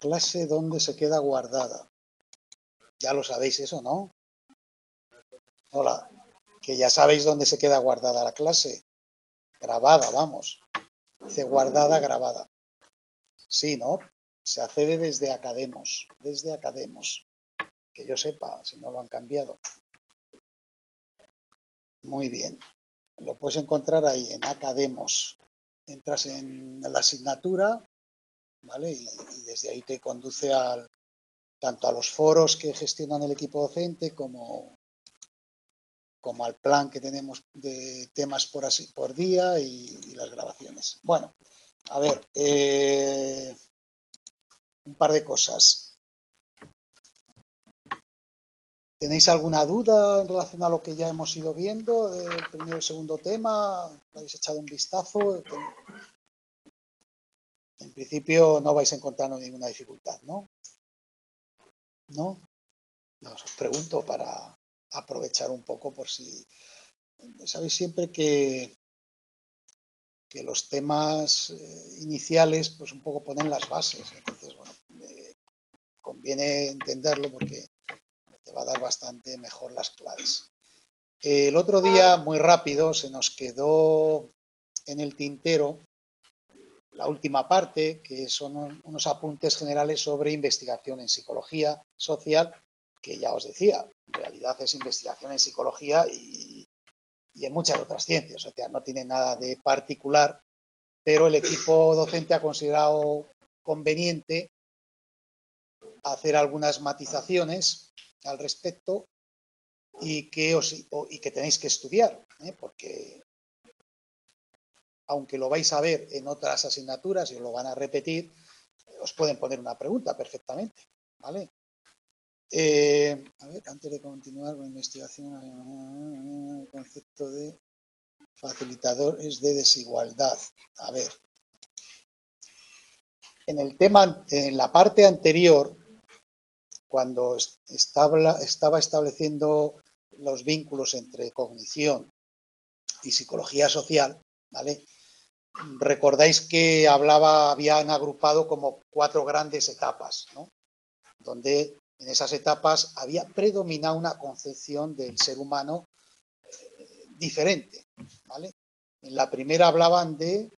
clase dónde se queda guardada. Ya lo sabéis eso, ¿no? Hola, que ya sabéis dónde se queda guardada la clase. Grabada, vamos. Dice guardada, grabada. Sí, ¿no? Se accede desde Academos. Desde Academos. Que yo sepa, si no lo han cambiado. Muy bien. Lo puedes encontrar ahí, en Academos. Entras en la asignatura, ¿vale? Y desde ahí te conduce tanto a los foros que gestionan el equipo docente como al plan que tenemos de temas por día y las grabaciones. Bueno, a ver, un par de cosas. ¿Tenéis alguna duda en relación a lo que ya hemos ido viendo del primero y segundo tema? ¿Habéis echado un vistazo? En principio no vais encontrando ninguna dificultad, ¿no? ¿No? Os pregunto para aprovechar un poco por si... Sabéis siempre que los temas iniciales pues un poco ponen las bases. Entonces, bueno, conviene entenderlo porque te va a dar bastante mejor las claves. El otro día, muy rápido, se nos quedó en el tintero la última parte, que son unos apuntes generales sobre investigación en psicología social, que ya os decía, en realidad es investigación en psicología y en muchas otras ciencias, o sea, no tiene nada de particular, pero el equipo docente ha considerado conveniente hacer algunas matizaciones al respecto y que tenéis que estudiar, porque aunque lo vais a ver en otras asignaturas y os lo van a repetir, os pueden poner una pregunta perfectamente, ¿vale? A ver, antes de continuar con la investigación, el concepto de facilitadores de desigualdad. A ver, en la parte anterior, cuando estaba estableciendo los vínculos entre cognición y psicología social, ¿vale? Recordáis que habían agrupado como 4 grandes etapas, ¿no? Donde en esas etapas había predominado una concepción del ser humano diferente, ¿vale? En la primera hablaban de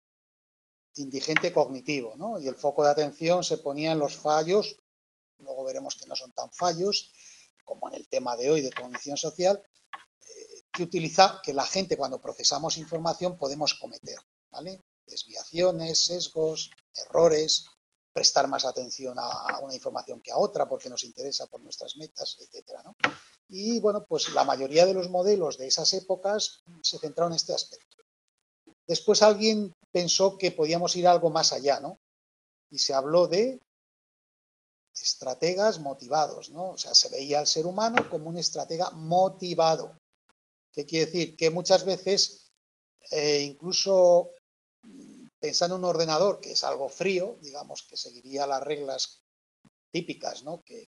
indigente cognitivo, ¿no? Y el foco de atención se ponía en los fallos, luego veremos que no son tan fallos, como en el tema de hoy de cognición social, que la gente cuando procesamos información podemos cometer, ¿vale? Desviaciones, sesgos, errores, prestar más atención a una información que a otra porque nos interesa por nuestras metas, etcétera, ¿no? Y bueno, pues la mayoría de los modelos de esas épocas se centraron en este aspecto. Después alguien pensó que podíamos ir algo más allá, ¿no? Y se habló de estrategas motivados, ¿no? O sea, se veía al ser humano como un estratega motivado. ¿Qué quiere decir? Que muchas veces, incluso pensando en un ordenador, que es algo frío, digamos, que seguiría las reglas típicas, ¿no? que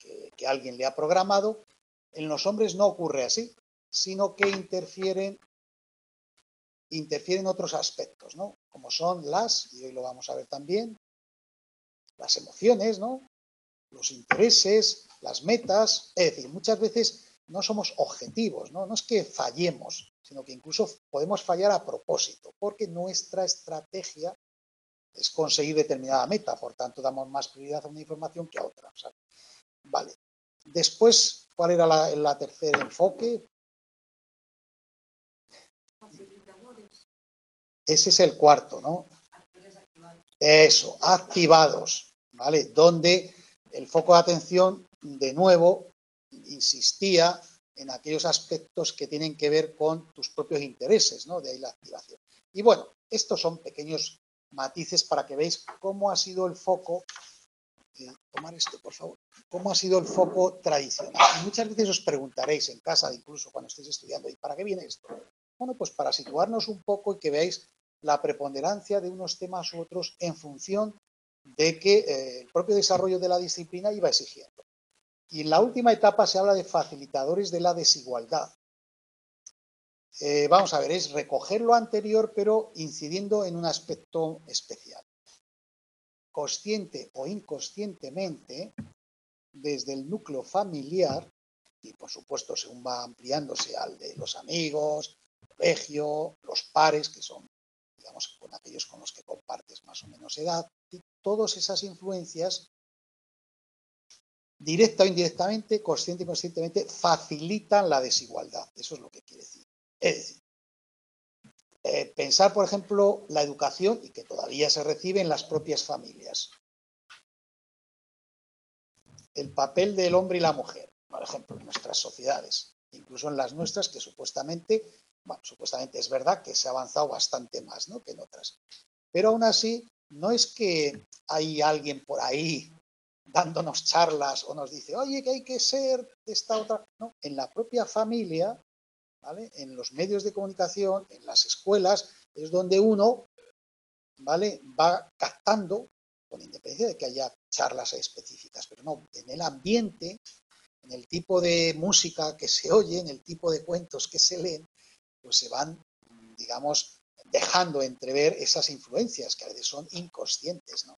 alguien le ha programado, en los hombres no ocurre así, sino que interfieren otros aspectos, ¿no? Como son y hoy lo vamos a ver también, las emociones, ¿no? Los intereses, las metas, es decir, muchas veces no somos objetivos, ¿no? No es que fallemos, sino que incluso podemos fallar a propósito, porque nuestra estrategia es conseguir determinada meta, por tanto damos más prioridad a una información que a otra. ¿Sabes? Vale. Después, ¿cuál era el tercer enfoque? Ese es el cuarto, ¿no? Eso, activados, ¿vale? Donde el foco de atención, de nuevo, insistía en aquellos aspectos que tienen que ver con tus propios intereses, ¿no? De ahí la activación. Y bueno, estos son pequeños matices para que veáis cómo ha sido el foco, tomar esto, por favor, cómo ha sido el foco tradicional. Y muchas veces os preguntaréis en casa, incluso cuando estéis estudiando, ¿y para qué viene esto? Bueno, pues para situarnos un poco y que veáis la preponderancia de unos temas u otros en función de que el propio desarrollo de la disciplina iba exigiendo. Y en la última etapa se habla de facilitadores de la desigualdad. Vamos a ver, es recoger lo anterior, pero incidiendo en un aspecto especial. consciente o inconscientemente, desde el núcleo familiar, y por supuesto según va ampliándose al de los amigos, colegio, los pares, que son, digamos, con aquellos con los que compartes más o menos edad, y todas esas influencias, directa o indirectamente, consciente o inconscientemente, facilitan la desigualdad. Eso es lo que quiere decir. Es decir, pensar, por ejemplo, la educación, y que todavía se recibe en las propias familias. El papel del hombre y la mujer, por ejemplo, en nuestras sociedades, incluso en las nuestras, que supuestamente, bueno, supuestamente es verdad que se ha avanzado bastante más, ¿no?, que en otras. Pero aún así, no es que hay alguien por ahí dándonos charlas o nos dice, oye, que hay que ser de esta otra. No, en la propia familia, ¿vale?, en los medios de comunicación, en las escuelas, es donde uno, ¿vale?, va captando, con independencia de que haya charlas específicas, pero no, en el ambiente, en el tipo de música que se oye, en el tipo de cuentos que se leen, pues se van, digamos, dejando entrever esas influencias que a veces son inconscientes, ¿no?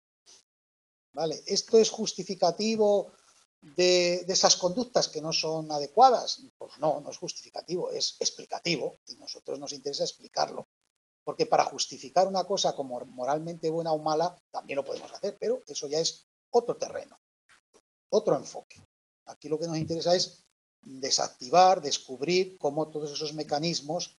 ¿Vale? ¿Esto es justificativo de esas conductas que no son adecuadas? Pues no, no es justificativo, es explicativo, y a nosotros nos interesa explicarlo. Porque para justificar una cosa como moralmente buena o mala, también lo podemos hacer, pero eso ya es otro terreno, otro enfoque. Aquí lo que nos interesa es desactivar, descubrir cómo todos esos mecanismos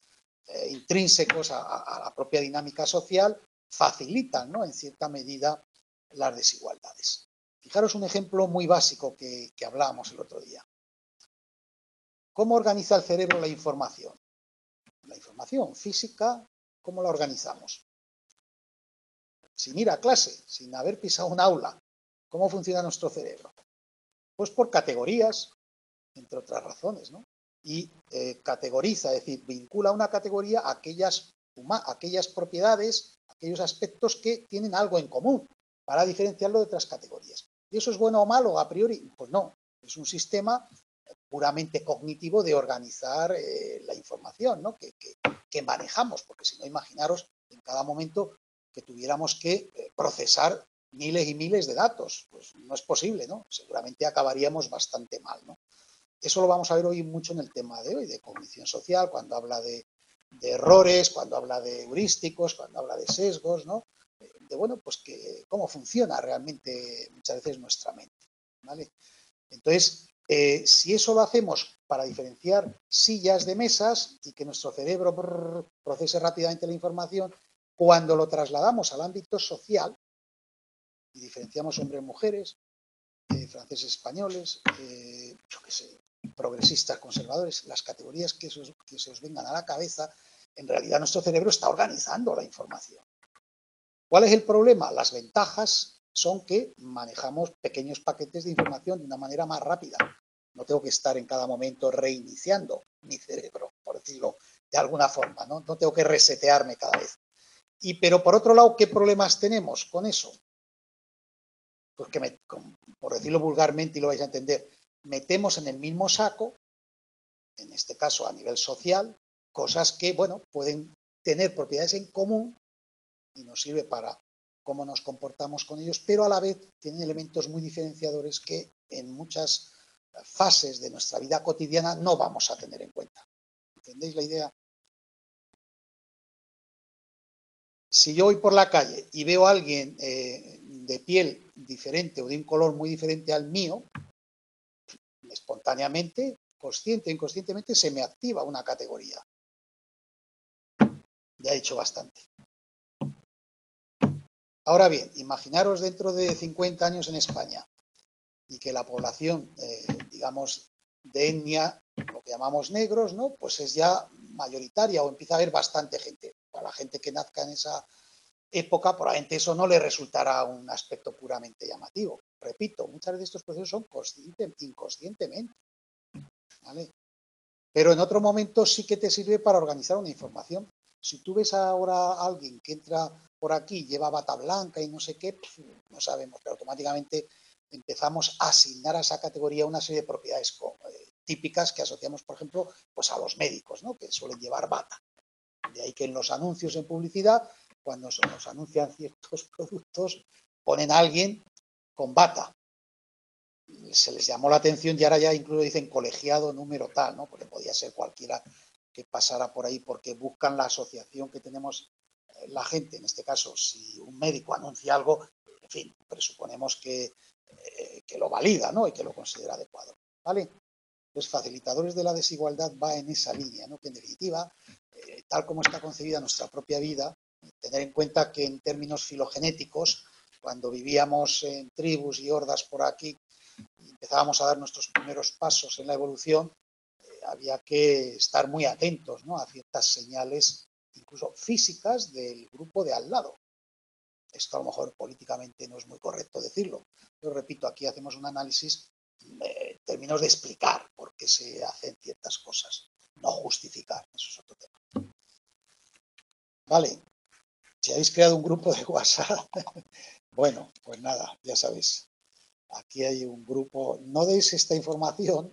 intrínsecos a la propia dinámica social facilitan, ¿no?, en cierta medida las desigualdades. Fijaros un ejemplo muy básico que hablábamos el otro día. ¿Cómo organiza el cerebro la información? La información física, ¿cómo la organizamos? Sin ir a clase, sin haber pisado un aula. ¿Cómo funciona nuestro cerebro? Pues por categorías, entre otras razones, ¿no? Y categoriza, es decir, vincula una categoría a aquellas propiedades, aquellos aspectos que tienen algo en común, para diferenciarlo de otras categorías. ¿Y eso es bueno o malo a priori? Pues no, es un sistema puramente cognitivo de organizar la información, ¿no?, que manejamos, porque si no, imaginaros en cada momento que tuviéramos que procesar miles y miles de datos, pues no es posible, ¿no? Seguramente acabaríamos bastante mal, ¿no? Eso lo vamos a ver hoy mucho en el tema de hoy, de cognición social, cuando habla de errores, cuando habla de heurísticos, cuando habla de sesgos, ¿no? De bueno, pues que cómo funciona realmente muchas veces nuestra mente, ¿vale? Entonces, si eso lo hacemos para diferenciar sillas de mesas y que nuestro cerebro procese rápidamente la información, cuando lo trasladamos al ámbito social y diferenciamos hombres y mujeres, franceses, españoles, yo qué sé, progresistas, conservadores, las categorías que se os vengan a la cabeza, en realidad nuestro cerebro está organizando la información. ¿Cuál es el problema? Las ventajas son que manejamos pequeños paquetes de información de una manera más rápida. No tengo que estar en cada momento reiniciando mi cerebro, por decirlo de alguna forma, ¿no? No tengo que resetearme cada vez. Pero por otro lado, ¿qué problemas tenemos con eso? Pues que, por decirlo vulgarmente y lo vais a entender, metemos en el mismo saco, en este caso a nivel social, cosas que, bueno, pueden tener propiedades en común y nos sirve para cómo nos comportamos con ellos, pero a la vez tienen elementos muy diferenciadores que en muchas fases de nuestra vida cotidiana no vamos a tener en cuenta. ¿Entendéis la idea? Si yo voy por la calle y veo a alguien de piel diferente o de un color muy diferente al mío, espontáneamente, consciente o inconscientemente, se me activa una categoría. Ya he dicho bastante. Ahora bien, imaginaros dentro de 50 años en España y que la población, digamos, de etnia, lo que llamamos negros, ¿no?, pues es ya mayoritaria o empieza a haber bastante gente. Para la gente que nazca en esa época, probablemente eso no le resultará un aspecto puramente llamativo. Repito, muchas veces estos procesos son inconscientemente, ¿vale? Pero en otro momento sí que te sirve para organizar una información. Si tú ves ahora a alguien que entra por aquí, lleva bata blanca y no sé qué, pues no sabemos, pero automáticamente empezamos a asignar a esa categoría una serie de propiedades típicas que asociamos, por ejemplo, pues a los médicos, ¿no?, que suelen llevar bata. De ahí que en los anuncios en publicidad, cuando se nos anuncian ciertos productos, ponen a alguien con bata. Se les llamó la atención y ahora ya incluso dicen colegiado número tal, ¿no? Porque podía ser cualquiera que pasara por ahí, porque buscan la asociación que tenemos la gente. En este caso, si un médico anuncia algo, en fin, presuponemos que lo valida, ¿no? Y que lo considera adecuado, ¿vale? Los facilitadores de la desigualdad va en esa línea, ¿no? Que en definitiva, tal como está concebida nuestra propia vida, tener en cuenta que en términos filogenéticos, cuando vivíamos en tribus y hordas por aquí, y empezábamos a dar nuestros primeros pasos en la evolución, había que estar muy atentos, ¿no? A ciertas señales, incluso físicas, del grupo de al lado. Esto a lo mejor políticamente no es muy correcto decirlo. Pero repito, aquí hacemos un análisis en términos de explicar por qué se hacen ciertas cosas, no justificar. Eso es otro tema. Vale, si habéis creado un grupo de WhatsApp, bueno, pues nada, ya sabéis. Aquí hay un grupo, no deis esta información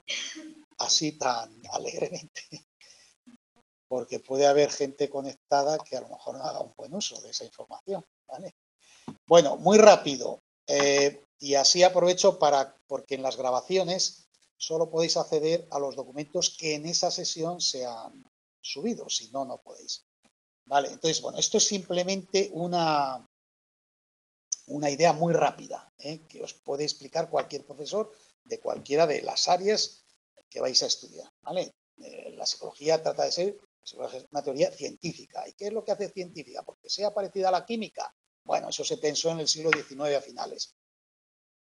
así tan alegremente, porque puede haber gente conectada que a lo mejor no haga un buen uso de esa información, ¿vale? Bueno, muy rápido, y así aprovecho porque en las grabaciones solo podéis acceder a los documentos que en esa sesión se han subido, si no, no podéis. Vale, entonces, bueno, esto es simplemente una idea muy rápida, que os puede explicar cualquier profesor de cualquiera de las áreas que vais a estudiar, ¿vale? La psicología trata de ser una teoría científica. ¿Y qué es lo que hace científica? Porque sea parecida a la química. Bueno, eso se pensó en el siglo XIX a finales,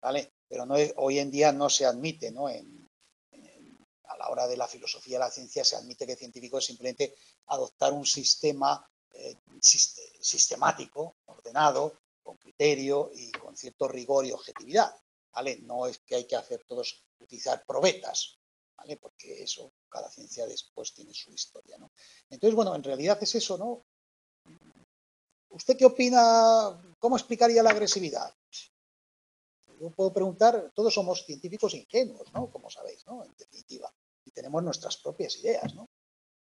¿vale? Pero no hoy en día no se admite, ¿no? A la hora de la filosofía de la ciencia se admite que científico es simplemente adoptar un sistema sistemático, ordenado, con criterio y con cierto rigor y objetividad, ¿vale? No es que hay que hacer todos, utilizar probetas, ¿vale? Porque eso, cada ciencia después tiene su historia, ¿no? Entonces, bueno, en realidad es eso, ¿no? ¿Usted qué opina? ¿Cómo explicaría la agresividad? Yo puedo preguntar, todos somos científicos ingenuos, ¿no? Como sabéis, ¿no? En definitiva. Y tenemos nuestras propias ideas, ¿no?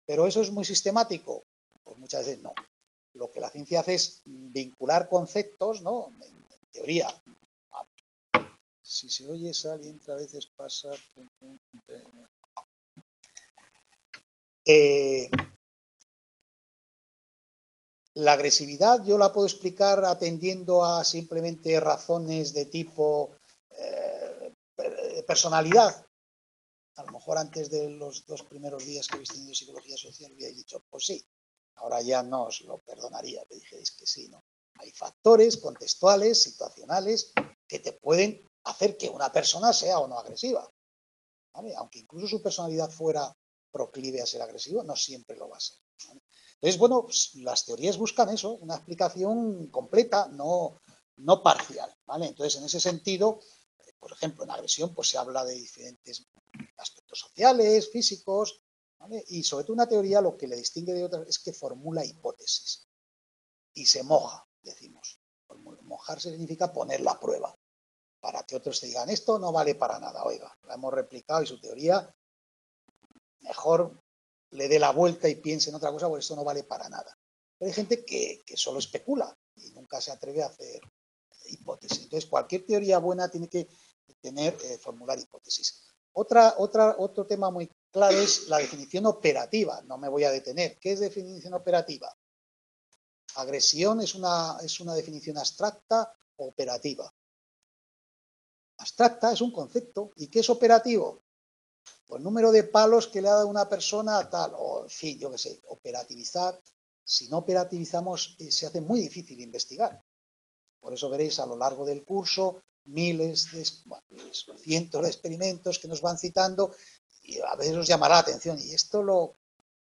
Pero eso es muy sistemático. Pues muchas veces no. Lo que la ciencia hace es vincular conceptos, ¿no? En teoría. Si se oye, sale, entra, a veces pasa. La agresividad yo la puedo explicar atendiendo a simplemente razones de tipo personalidad. A lo mejor antes de los 2 primeros días que habéis tenido psicología social habíais dicho, pues sí. Ahora ya no os lo perdonaría que dijerais que sí, ¿no? Hay factores contextuales, situacionales, que te pueden hacer que una persona sea o no agresiva, ¿vale? Aunque incluso su personalidad fuera proclive a ser agresivo, no siempre lo va a ser, ¿vale? Entonces, bueno, pues, las teorías buscan eso, una explicación completa, no parcial, ¿vale? Entonces, en ese sentido, por ejemplo, en agresión, pues se habla de diferentes aspectos sociales, físicos, ¿vale? Y sobre todo una teoría lo que le distingue de otras es que formula hipótesis y se moja, decimos. Mojarse significa poner la prueba para que otros te digan, esto no vale para nada, oiga, la hemos replicado y su teoría mejor le dé la vuelta y piense en otra cosa, porque esto no vale para nada. Pero hay gente que solo especula y nunca se atreve a hacer hipótesis. Entonces, cualquier teoría buena tiene que tener, formular hipótesis. Otro tema muy claro es la definición operativa. No me voy a detener. ¿Qué es definición operativa? Agresión es una definición abstracta o operativa. Abstracta es un concepto. ¿Y qué es operativo? Pues el número de palos que le ha dado una persona a tal, o en fin, yo qué sé, operativizar. Si no operativizamos, se hace muy difícil investigar. Por eso veréis a lo largo del curso cientos de experimentos que nos van citando y a veces os llamará la atención. Y esto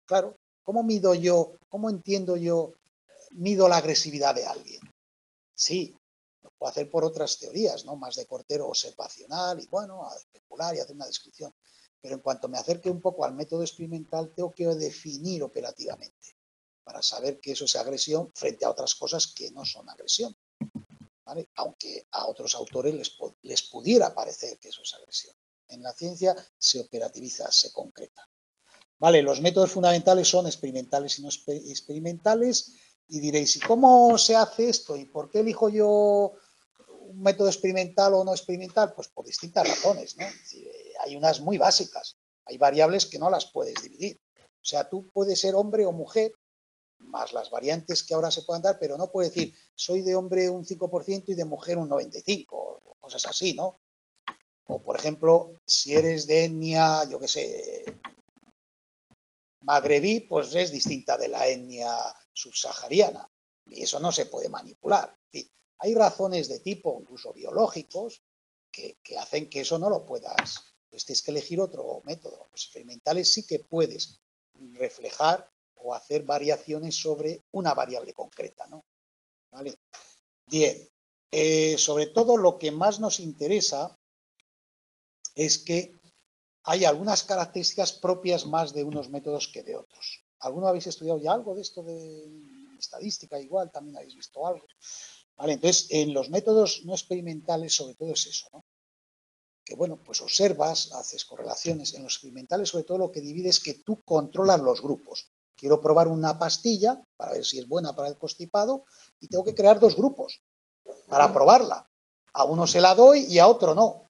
claro, ¿cómo mido yo, cómo entiendo yo, mido la agresividad de alguien? Sí, lo puedo hacer por otras teorías, ¿no? Más de corte observacional y bueno, a especular y hacer una descripción. Pero en cuanto me acerque un poco al método experimental, tengo que definir operativamente para saber que eso es agresión frente a otras cosas que no son agresión. ¿Vale? Aunque a otros autores les pudiera parecer que eso es agresión. En la ciencia se operativiza, se concreta. Vale, los métodos fundamentales son experimentales y no experimentales. Y diréis, ¿y cómo se hace esto? ¿Y por qué elijo yo un método experimental o no experimental? Pues por distintas razones, ¿no? Es decir, hay unas muy básicas, hay variables que no las puedes dividir. O sea, tú puedes ser hombre o mujer, más las variantes que ahora se puedan dar, pero no puedes decir, soy de hombre un 5% y de mujer un 95%, o cosas así, ¿no? O, por ejemplo, si eres de etnia, yo qué sé, magrebí, pues es distinta de la etnia subsahariana. Y eso no se puede manipular. En fin, hay razones de tipo, incluso biológicos, que hacen que eso no lo puedas. Pues tienes que elegir otro método. Los experimentales sí que puedes reflejar o hacer variaciones sobre una variable concreta, ¿no? ¿Vale? Bien. Sobre todo lo que más nos interesa es que hay algunas características propias más de unos métodos que de otros. ¿Alguno habéis estudiado ya algo de esto de estadística? Igual, también habéis visto algo. Vale, entonces, en los métodos no experimentales, sobre todo es eso, ¿no? Que, bueno, pues observas, haces correlaciones. En los experimentales, sobre todo, lo que divide es que tú controlas los grupos. Quiero probar una pastilla para ver si es buena para el constipado y tengo que crear dos grupos para probarla. A uno se la doy y a otro no.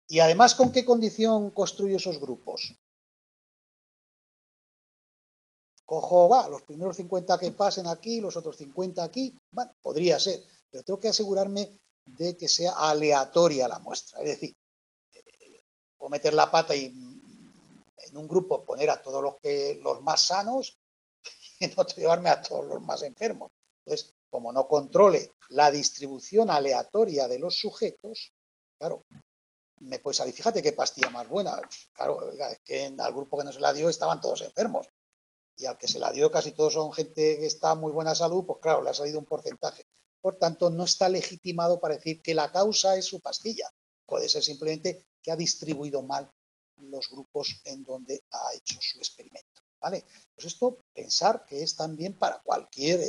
Y además, ¿con qué condición construyo esos grupos? Cojo, los primeros 50 que pasen aquí, los otros 50 aquí. Bueno, podría ser, pero tengo que asegurarme de que sea aleatoria la muestra. Es decir, puedo meter la pata y en un grupo poner a todos los más sanos y en otro llevarme a todos los más enfermos. Entonces, como no controle la distribución aleatoria de los sujetos, claro, me puede salir, fíjate qué pastilla más buena. Claro, es que al grupo que no se la dio estaban todos enfermos. Y al que se la dio casi todos son gente que está en muy buena salud, pues claro, le ha salido un porcentaje. Por tanto, no está legitimado para decir que la causa es su pastilla. Puede ser simplemente que ha distribuido mal los grupos en donde ha hecho su experimento. ¿Vale? Pues esto, pensar que es también para cualquier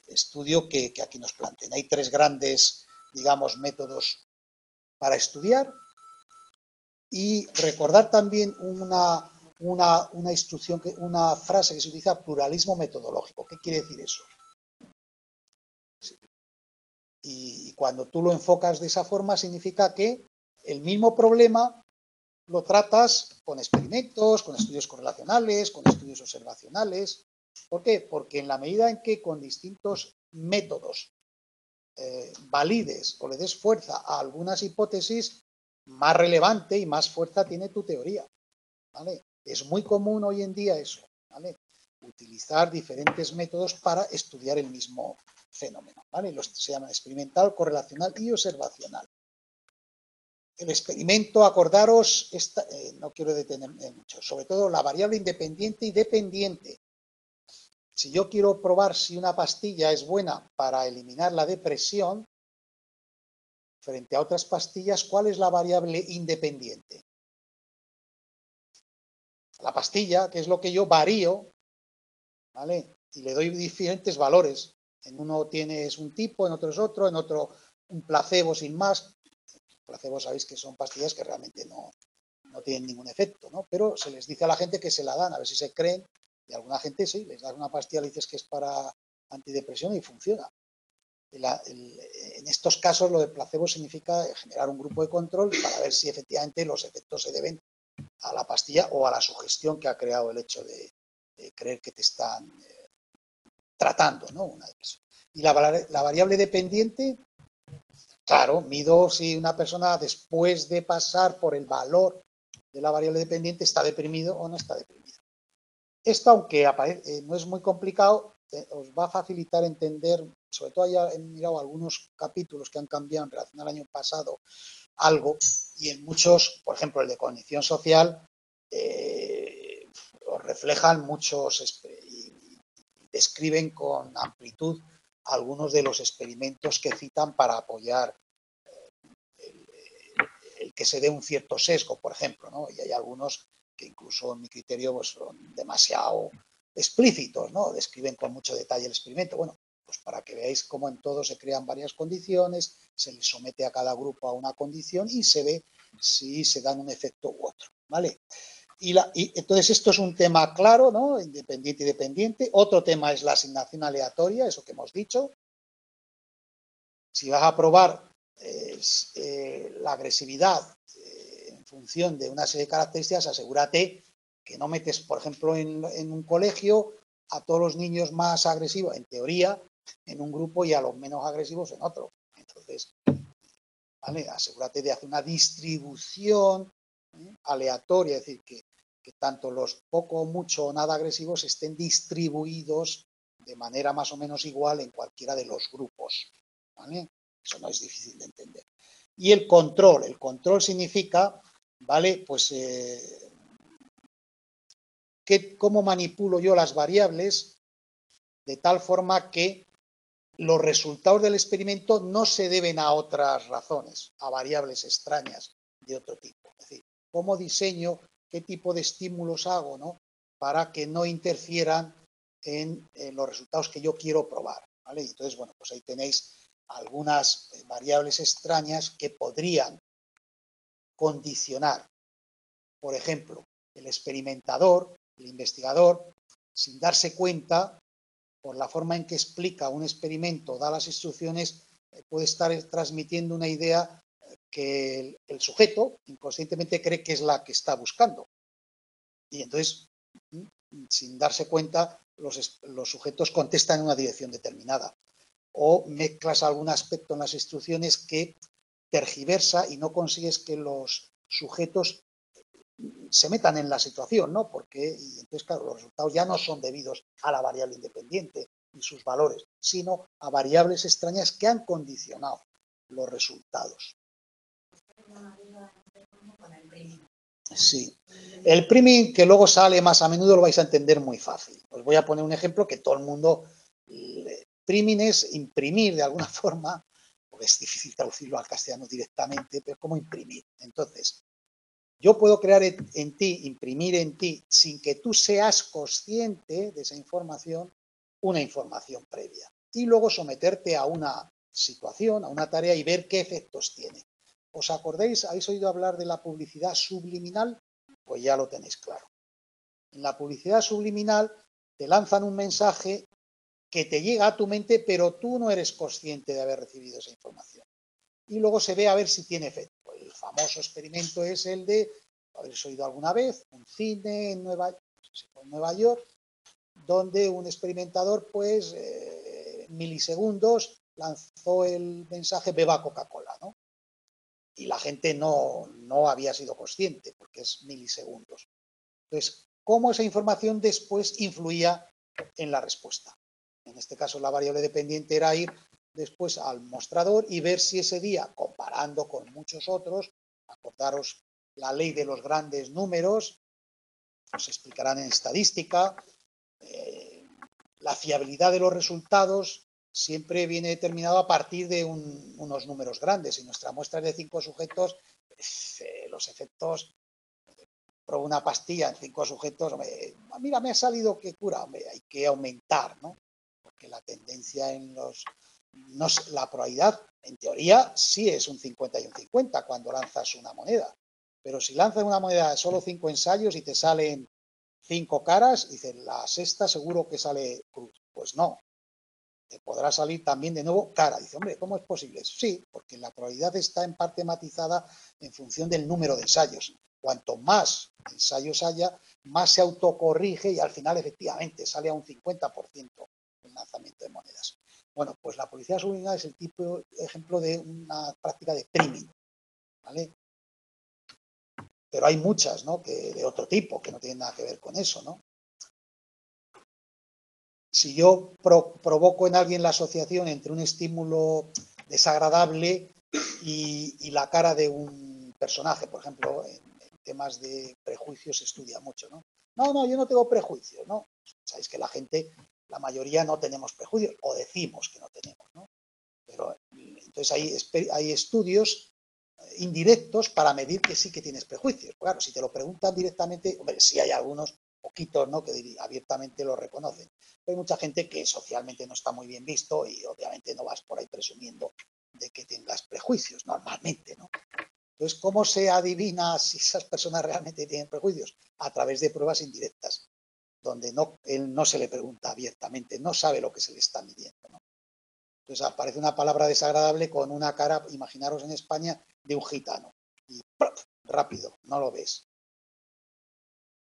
estudio que aquí nos planteen. Hay tres grandes, digamos, métodos para estudiar y recordar también una instrucción, una frase que se utiliza, pluralismo metodológico. ¿Qué quiere decir eso? Y cuando tú lo enfocas de esa forma, significa que el mismo problema lo tratas con experimentos, con estudios correlacionales, con estudios observacionales. ¿Por qué? Porque en la medida en que con distintos métodos valides o le des fuerza a algunas hipótesis, más relevante y más fuerza tiene tu teoría. ¿Vale? Es muy común hoy en día eso, ¿vale? Utilizar diferentes métodos para estudiar el mismo fenómeno, ¿vale? Se llaman experimental, correlacional y observacional. El experimento, acordaros, no quiero detenerme mucho, sobre todo la variable independiente y dependiente. Si yo quiero probar si una pastilla es buena para eliminar la depresión, frente a otras pastillas, ¿cuál es la variable independiente? La pastilla, que es lo que yo varío, ¿vale? Y le doy diferentes valores. En uno tienes un tipo, en otro es otro, en otro un placebo sin más. Placebo sabéis que son pastillas que realmente no tienen ningún efecto, ¿no? Pero se les dice a la gente que se la dan, a ver si se creen. Y a alguna gente sí, les das una pastilla, le dices que es para antidepresión y funciona. En estos casos lo de placebo significa generar un grupo de control para ver si efectivamente los efectos se deben a la pastilla o a la sugestión que ha creado el hecho de creer que te están tratando, ¿no? Una depresión. Y la variable dependiente, claro, mido si una persona después de pasar por el valor de la variable dependiente está deprimido o no está deprimido. Esto, aunque no es muy complicado, os va a facilitar entender, sobre todo ya he mirado algunos capítulos que han cambiado en relación al año pasado algo, y en muchos, por ejemplo el de cognición social, os reflejan muchos y describen con amplitud algunos de los experimentos que citan para apoyar el que se dé un cierto sesgo, por ejemplo, ¿no? Y hay algunos que incluso en mi criterio pues, son demasiado explícitos, ¿no? Describen con mucho detalle el experimento. Bueno, pues para que veáis cómo en todo se crean varias condiciones, se le somete a cada grupo a una condición y se ve si se dan un efecto u otro, ¿vale? Y entonces esto es un tema claro, ¿no? Independiente y dependiente. Otro tema es la asignación aleatoria, eso que hemos dicho. Si vas a probar la agresividad en función de una serie de características, asegúrate que no metes, por ejemplo, en un colegio a todos los niños más agresivos, en teoría, en un grupo y a los menos agresivos en otro. Entonces, ¿vale? Asegúrate de hacer una distribución aleatoria, es decir, que tanto los poco, mucho o nada agresivos estén distribuidos de manera más o menos igual en cualquiera de los grupos. ¿Vale? Eso no es difícil de entender. Y el control significa, ¿vale? Pues cómo manipulo yo las variables de tal forma que los resultados del experimento no se deben a otras razones, a variables extrañas de otro tipo. Es decir, cómo diseño, qué tipo de estímulos hago, ¿no? Para que no interfieran en los resultados que yo quiero probar. ¿Vale? Entonces, bueno, pues ahí tenéis algunas variables extrañas que podrían condicionar, por ejemplo, el experimentador, el investigador, sin darse cuenta, por la forma en que explica un experimento, da las instrucciones, puede estar transmitiendo una idea que el sujeto inconscientemente cree que es la que está buscando. Y entonces, sin darse cuenta, los sujetos contestan en una dirección determinada. O mezclas algún aspecto en las instrucciones que tergiversa y no consigues que los sujetos se metan en la situación, ¿no? Porque, y entonces, claro, los resultados ya no son debidos a la variable independiente y sus valores, sino a variables extrañas que han condicionado los resultados. Sí. El priming, que luego sale más a menudo, lo vais a entender muy fácil. Os voy a poner un ejemplo que todo el mundo... Priming es imprimir de alguna forma, porque es difícil traducirlo al castellano directamente, pero como imprimir. Entonces, yo puedo crear en ti, imprimir en ti, sin que tú seas consciente de esa información, una información previa. Y luego someterte a una situación, a una tarea y ver qué efectos tiene. ¿Os acordáis? ¿Habéis oído hablar de la publicidad subliminal? Pues ya lo tenéis claro. En la publicidad subliminal te lanzan un mensaje que te llega a tu mente, pero tú no eres consciente de haber recibido esa información. Y luego se ve a ver si tiene efecto. El famoso experimento es el de, habéis oído alguna vez, un cine en Nueva York, donde un experimentador, pues, milisegundos, lanzó el mensaje beba Coca-Cola, ¿no? Y la gente no había sido consciente, porque es milisegundos. Entonces, ¿cómo esa información después influía en la respuesta? En este caso, la variable dependiente era ir después al mostrador y ver si ese día, comparando con muchos otros, acordaros la ley de los grandes números, os explicarán en estadística, la fiabilidad de los resultados siempre viene determinado a partir de unos números grandes. Si nuestra muestra es de 5 sujetos, los efectos, probo una pastilla en 5 sujetos, mira, me ha salido que cura, hay que aumentar, ¿no? Porque la tendencia en los... No, la probabilidad, en teoría, sí es un 50 y un 50 cuando lanzas una moneda. Pero si lanzas una moneda de solo 5 ensayos y te salen 5 caras, dices, la sexta seguro que sale cruz. Pues no. Te podrá salir también de nuevo cara. Dice, hombre, ¿cómo es posible? Sí, porque la probabilidad está en parte matizada en función del número de ensayos. Cuanto más ensayos haya, más se autocorrige y al final efectivamente sale a un 50% el lanzamiento de monedas. Bueno, pues la publicidad subliminal es el tipo ejemplo de una práctica de priming, ¿vale? Pero hay muchas, ¿no? Que de otro tipo, que no tienen nada que ver con eso, ¿no? Si yo provoco en alguien la asociación entre un estímulo desagradable y la cara de un personaje, por ejemplo, en temas de prejuicios se estudia mucho, ¿no? No, yo no tengo prejuicios, ¿no? Sabéis que la gente, la mayoría no tenemos prejuicios, o decimos que no tenemos, ¿no? Pero entonces hay estudios indirectos para medir que sí que tienes prejuicios. Claro, si te lo preguntan directamente, hombre, sí hay algunos poquitos, ¿no? Que abiertamente lo reconocen. Pero hay mucha gente que socialmente no está muy bien visto y obviamente no vas por ahí presumiendo de que tengas prejuicios normalmente, ¿no? Entonces, ¿cómo se adivina si esas personas realmente tienen prejuicios? A través de pruebas indirectas, donde él no se le pregunta abiertamente, no sabe lo que se le está midiendo, ¿no? Entonces aparece una palabra desagradable con una cara, imaginaros en España, de un gitano. Y ¡pruf! Rápido, no lo ves.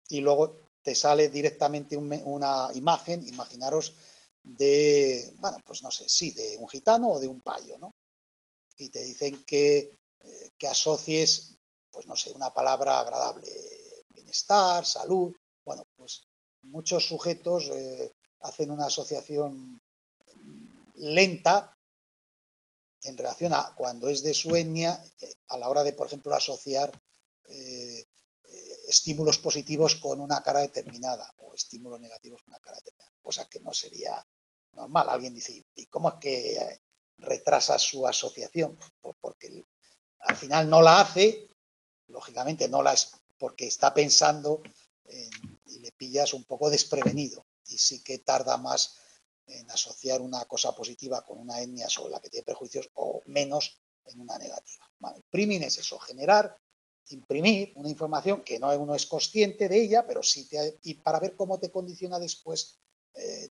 Y luego te sale directamente una imagen, imaginaros de, bueno, pues no sé, sí, de un gitano o de un payo, ¿no? Y te dicen que asocies, pues no sé, una palabra agradable, bienestar, salud. Bueno, pues muchos sujetos hacen una asociación lenta en relación a cuando es de su etnia, a la hora de, por ejemplo, asociar estímulos positivos con una cara determinada o estímulos negativos con una cara determinada, cosa que no sería normal. Alguien dice, ¿y cómo es que retrasa su asociación? Pues porque al final no la hace, lógicamente no la es porque está pensando y le pillas un poco desprevenido y sí que tarda más en asociar una cosa positiva con una etnia sobre la que tiene prejuicios o menos en una negativa. Bueno, el priming es eso, imprimir una información que no uno es consciente de ella, pero sí y para ver cómo te condiciona después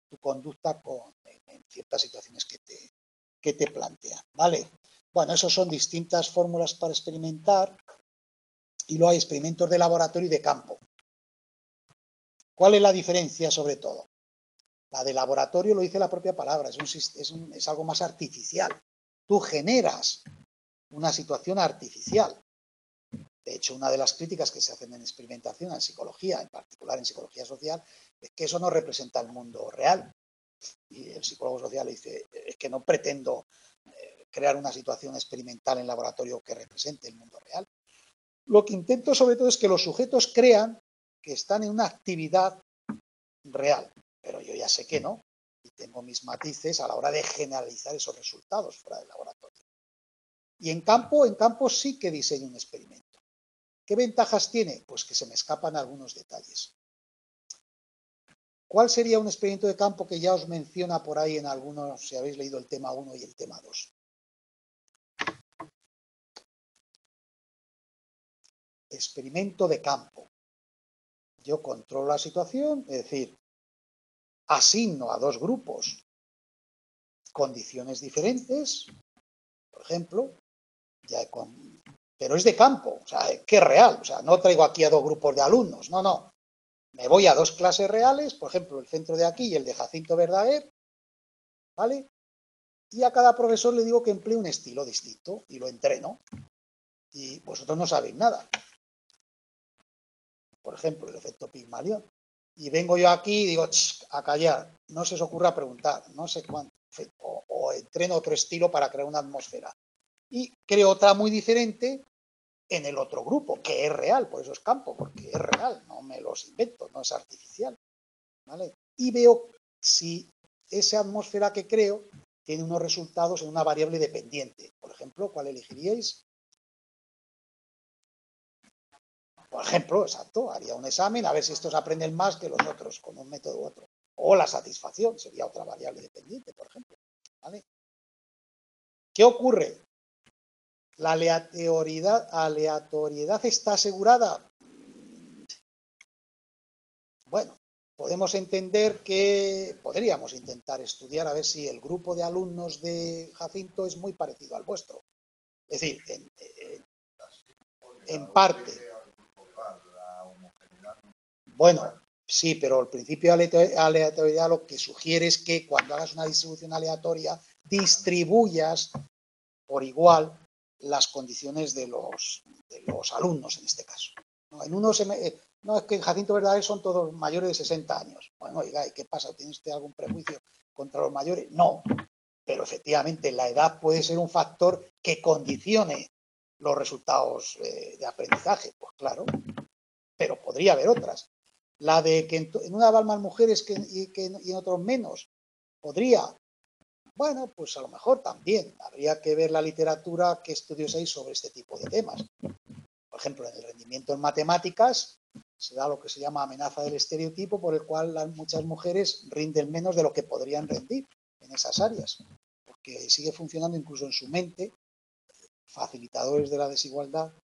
tu conducta en ciertas situaciones que te plantean, ¿vale? Bueno, esos son distintas fórmulas para experimentar y luego hay experimentos de laboratorio y de campo. ¿Cuál es la diferencia sobre todo? La de laboratorio lo dice la propia palabra, es algo más artificial. Tú generas una situación artificial. De hecho, una de las críticas que se hacen en experimentación, en psicología, en particular en psicología social, es que eso no representa el mundo real. Y el psicólogo social dice, es que no pretendo crear una situación experimental en laboratorio que represente el mundo real. Lo que intento sobre todo es que los sujetos crean que están en una actividad real, pero yo ya sé que no, y tengo mis matices a la hora de generalizar esos resultados fuera del laboratorio. Y en campo sí que diseño un experimento. ¿Qué ventajas tiene? Pues que se me escapan algunos detalles. ¿Cuál sería un experimento de campo que ya os menciona por ahí en algunos, si habéis leído el tema 1 y el tema 2? Experimento de campo. Yo controlo la situación, es decir, asigno a dos grupos condiciones diferentes, por ejemplo, pero es de campo, o sea, que es real, o sea, no traigo aquí a dos grupos de alumnos, no. Me voy a dos clases reales, por ejemplo, el centro de aquí y el de Jacinto Verdaguer, ¿vale? Y a cada profesor le digo que emplee un estilo distinto y lo entreno. Y vosotros no sabéis nada. Por ejemplo, el efecto Pigmalión. Y vengo yo aquí y digo, a callar, no se os ocurra preguntar, no sé cuánto. O entreno otro estilo para crear una atmósfera. Y creo otra muy diferente en el otro grupo, que es real, por eso es campo, porque es real, no me los invento, no es artificial, ¿vale? Y veo si esa atmósfera que creo tiene unos resultados en una variable dependiente. Por ejemplo, ¿cuál elegiríais? Por ejemplo, exacto, haría un examen a ver si estos aprenden más que los otros con un método u otro. O la satisfacción sería otra variable dependiente, por ejemplo, ¿vale? ¿Qué ocurre? ¿La aleatoriedad está asegurada? Bueno, podríamos intentar estudiar a ver si el grupo de alumnos de Jacinto es muy parecido al vuestro. Es decir, en parte. Bueno, sí, pero el principio de aleatoriedad lo que sugiere es que cuando hagas una distribución aleatoria distribuyas por igual las condiciones de los alumnos en este caso. No, no es que en Jacinto Verdaguer son todos mayores de 60 años. Bueno, oiga, ¿y qué pasa? ¿Tiene usted algún prejuicio contra los mayores? No, pero efectivamente la edad puede ser un factor que condicione los resultados de aprendizaje, pues claro, pero podría haber otras. La de que en una van más mujeres y en otros menos, podría. Bueno, pues a lo mejor también. Habría que ver la literatura, qué estudios hay sobre este tipo de temas. Por ejemplo, en el rendimiento en matemáticas se da lo que se llama amenaza del estereotipo, por el cual muchas mujeres rinden menos de lo que podrían rendir en esas áreas, porque sigue funcionando incluso en su mente, facilitadores de la desigualdad,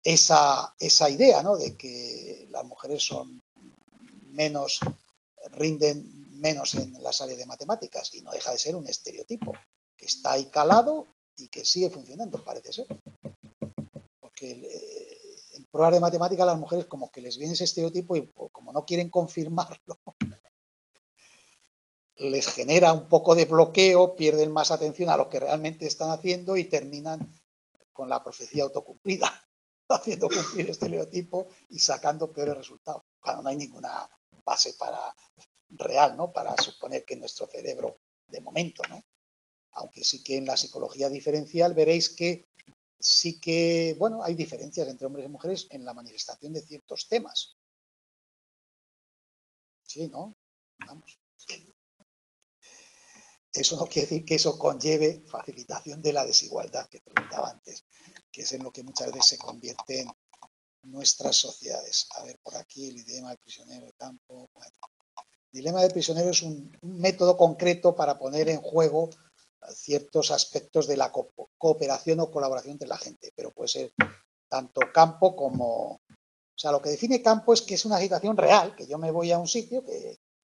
esa idea, ¿no?, de que las mujeres rinden menos en las áreas de matemáticas, y no deja de ser un estereotipo que está ahí calado y que sigue funcionando, parece ser. Porque en pruebas de matemáticas a las mujeres como que les viene ese estereotipo y como no quieren confirmarlo, les genera un poco de bloqueo, pierden más atención a lo que realmente están haciendo y terminan con la profecía autocumplida, haciendo cumplir el estereotipo y sacando peores resultados. Claro, no hay ninguna base real, ¿no? Para suponer que nuestro cerebro, de momento, ¿no? Aunque sí que en la psicología diferencial veréis que sí que, bueno, hay diferencias entre hombres y mujeres en la manifestación de ciertos temas. Sí, ¿no? Vamos. Eso no quiere decir que eso conlleve facilitación de la desigualdad que te comentaba antes, que es en lo que muchas veces se convierten nuestras sociedades. A ver, por aquí el dilema del prisionero de campo. Bueno, el dilema del prisionero es un método concreto para poner en juego ciertos aspectos de la cooperación o colaboración entre la gente, pero puede ser tanto campo como... O sea, lo que define campo es que es una situación real, que yo me voy a un sitio,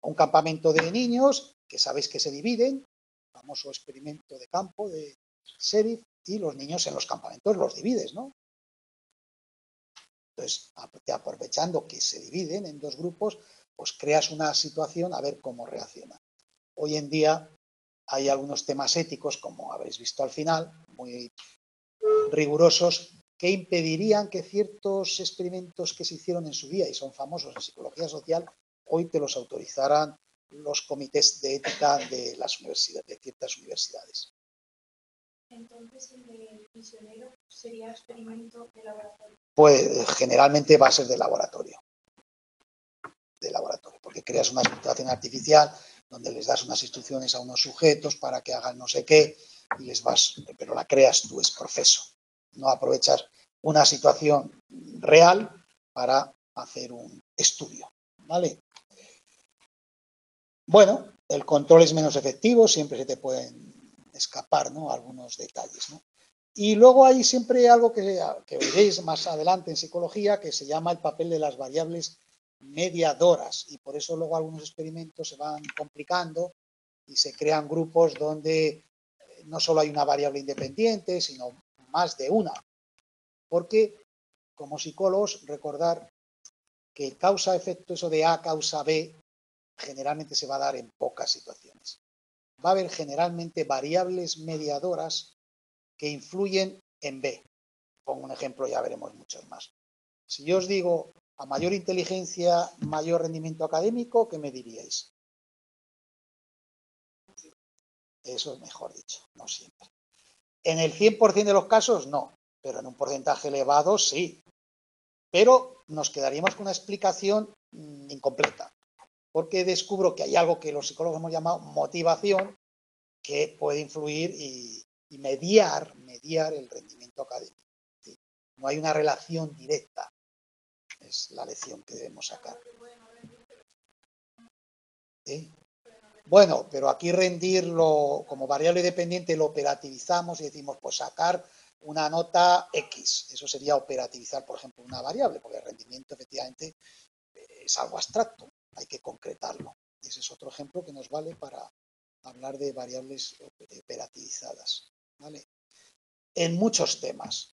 a un campamento de niños, que sabéis que se dividen, famoso experimento de campo de Sheriff, y los niños en los campamentos los divides, ¿no? Entonces, aprovechando que se dividen en dos grupos, pues creas una situación a ver cómo reacciona. Hoy en día hay algunos temas éticos, como habéis visto al final, muy rigurosos, que impedirían que ciertos experimentos que se hicieron en su día y son famosos en psicología social, hoy te los autorizaran los comités de ética de las universidades, de ciertas universidades. Entonces, el prisionero sería experimento de laboratorio. Pues generalmente va a ser de laboratorio. Porque creas una situación artificial donde les das unas instrucciones a unos sujetos para que hagan no sé qué y les vas, pero la creas tú, es proceso. No aprovechas una situación real para hacer un estudio, ¿vale? Bueno, el control es menos efectivo, siempre se te pueden escapar, ¿no? Algunos detalles, ¿no? Y luego hay siempre algo que veréis más adelante en psicología que se llama el papel de las variables mediadoras y por eso luego algunos experimentos se van complicando y se crean grupos donde no solo hay una variable independiente, sino más de una. Porque como psicólogos recordar que causa-efecto, eso de A causa B, generalmente se va a dar en pocas situaciones. Va a haber generalmente variables mediadoras que influyen en B. Pongo un ejemplo, ya veremos muchos más. Si yo os digo a mayor inteligencia, mayor rendimiento académico, ¿qué me diríais? Eso es mejor dicho, no siempre. En el 100% de los casos, no, pero en un porcentaje elevado, sí. Pero nos quedaríamos con una explicación incompleta, porque descubro que hay algo que los psicólogos hemos llamado motivación, que puede influir y mediar el rendimiento académico. ¿Sí? No hay una relación directa. Es la lección que debemos sacar. ¿Sí? Bueno, pero aquí rendirlo como variable dependiente lo operativizamos y decimos, pues sacar una nota X. Eso sería operativizar, por ejemplo, una variable, porque el rendimiento efectivamente es algo abstracto, hay que concretarlo. Ese es otro ejemplo que nos vale para hablar de variables operativizadas, ¿vale? En muchos temas.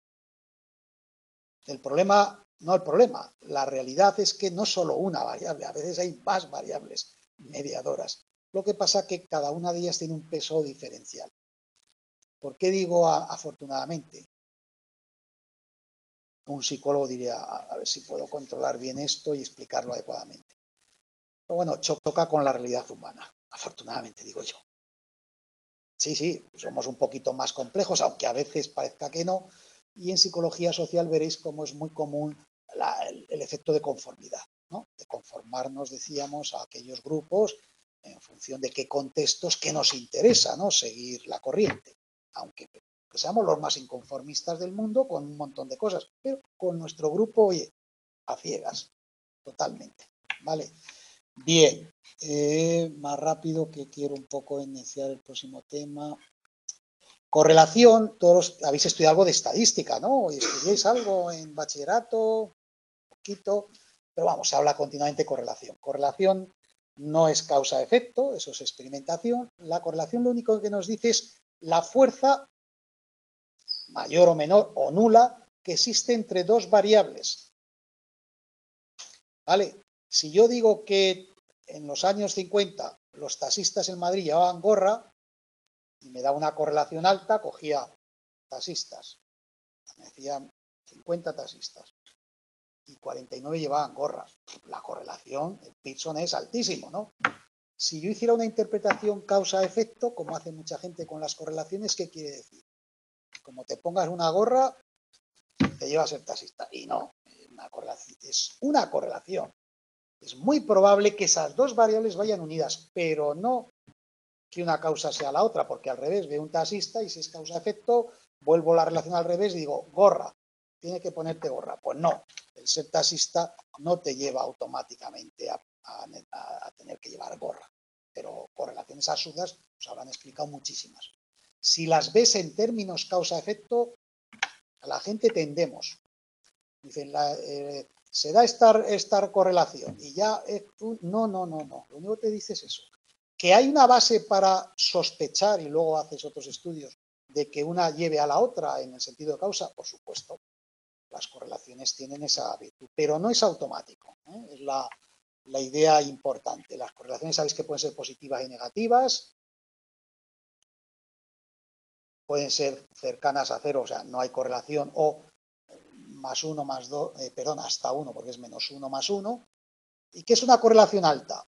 La realidad es que no solo una variable, a veces hay más variables mediadoras. Lo que pasa es que cada una de ellas tiene un peso diferencial. ¿Por qué digo afortunadamente? Un psicólogo diría, a ver si puedo controlar bien esto y explicarlo adecuadamente. Pero bueno, choca con la realidad humana, afortunadamente digo yo. Sí, somos un poquito más complejos, aunque a veces parezca que no. Y en psicología social veréis cómo es muy común el efecto de conformidad, ¿no? De conformarnos, decíamos, a aquellos grupos en función de qué contextos que nos interesa, ¿no? Seguir la corriente, aunque seamos los más inconformistas del mundo con un montón de cosas, pero con nuestro grupo, oye, a ciegas, totalmente, ¿vale? Bien, más rápido que quiero un poco iniciar el próximo tema. Correlación, todos habéis estudiado algo de estadística, ¿no? ¿Estudiáis algo en bachillerato? Poquito, pero vamos, se habla continuamente de correlación. Correlación no es causa-efecto, eso es experimentación. La correlación lo único que nos dice es la fuerza mayor o menor o nula que existe entre dos variables. ¿Vale? Si yo digo que en los años 50 los taxistas en Madrid llevaban gorra y me da una correlación alta, cogía taxistas, me decían 50 taxistas y 49 llevaban gorras. La correlación, el Pearson es altísimo, ¿no? Si yo hiciera una interpretación causa-efecto, como hace mucha gente con las correlaciones, ¿qué quiere decir? Como te pongas una gorra, te lleva a ser taxista. Y no, es una correlación. Es muy probable que esas dos variables vayan unidas, pero no que una causa sea la otra, porque al revés, veo un taxista y si es causa-efecto, vuelvo la relación al revés y digo, gorra, tiene que ponerte gorra. Pues no, el ser taxista no te lleva automáticamente a tener que llevar gorra, pero correlaciones absurdas os habrán explicado muchísimas. Si las ves en términos causa-efecto, a la gente tendemos. Dicen, se da esta correlación y ya, no, lo único que te dice es eso. Que hay una base para sospechar, y luego haces otros estudios, de que una lleve a la otra en el sentido de causa, por supuesto. Las correlaciones tienen esa virtud, pero no es automático, ¿eh? Es la idea importante. Las correlaciones sabéis que pueden ser positivas y negativas, pueden ser cercanas a cero, o sea, no hay correlación, o más 1 más 2, perdón, hasta 1, porque es menos 1 más 1. ¿Y qué es una correlación alta?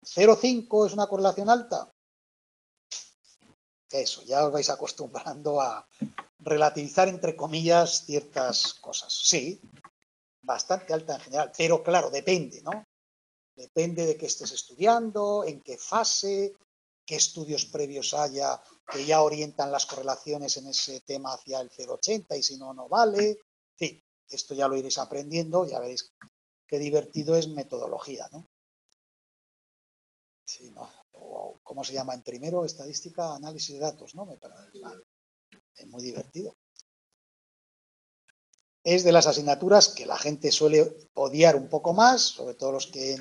0,5 es una correlación alta. Eso, ya os vais acostumbrando a relativizar, entre comillas, ciertas cosas. Sí, bastante alta en general, pero claro, depende, ¿no? Depende de qué estés estudiando, en qué fase, qué estudios previos haya que ya orientan las correlaciones en ese tema hacia el 0,80 y si no, no vale. Sí, esto ya lo iréis aprendiendo, ya veréis qué divertido es metodología, ¿no? Sí, ¿no? ¿Cómo se llama en primero? Estadística, análisis de datos, ¿no? Es muy divertido. Es de las asignaturas que la gente suele odiar un poco más, sobre todo los que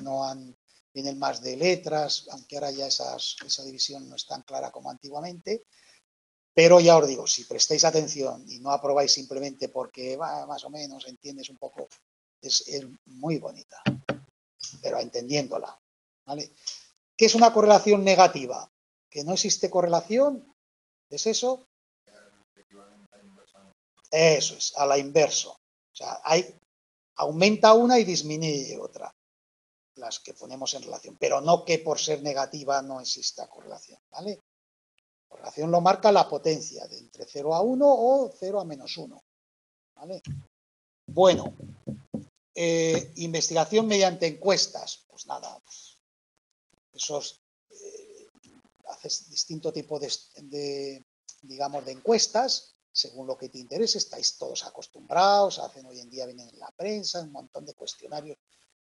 vienen más de letras, aunque ahora ya esa división no es tan clara como antiguamente. Pero ya os digo, si prestáis atención y no aprobáis simplemente porque más o menos entiendes un poco, es muy bonita, pero entendiéndola, ¿vale? ¿Qué es una correlación negativa? ¿Que no existe correlación? ¿Es eso? Eso es, a la inverso. O sea, aumenta una y disminuye otra, las que ponemos en relación, pero no que por ser negativa no exista correlación, ¿vale? Correlación lo marca la potencia, de entre 0 a 1 o 0 a menos 1, ¿vale? Bueno, investigación mediante encuestas, pues nada, esos haces distinto tipo digamos, de encuestas, según lo que te interese, estáis todos acostumbrados, hoy en día vienen en la prensa, un montón de cuestionarios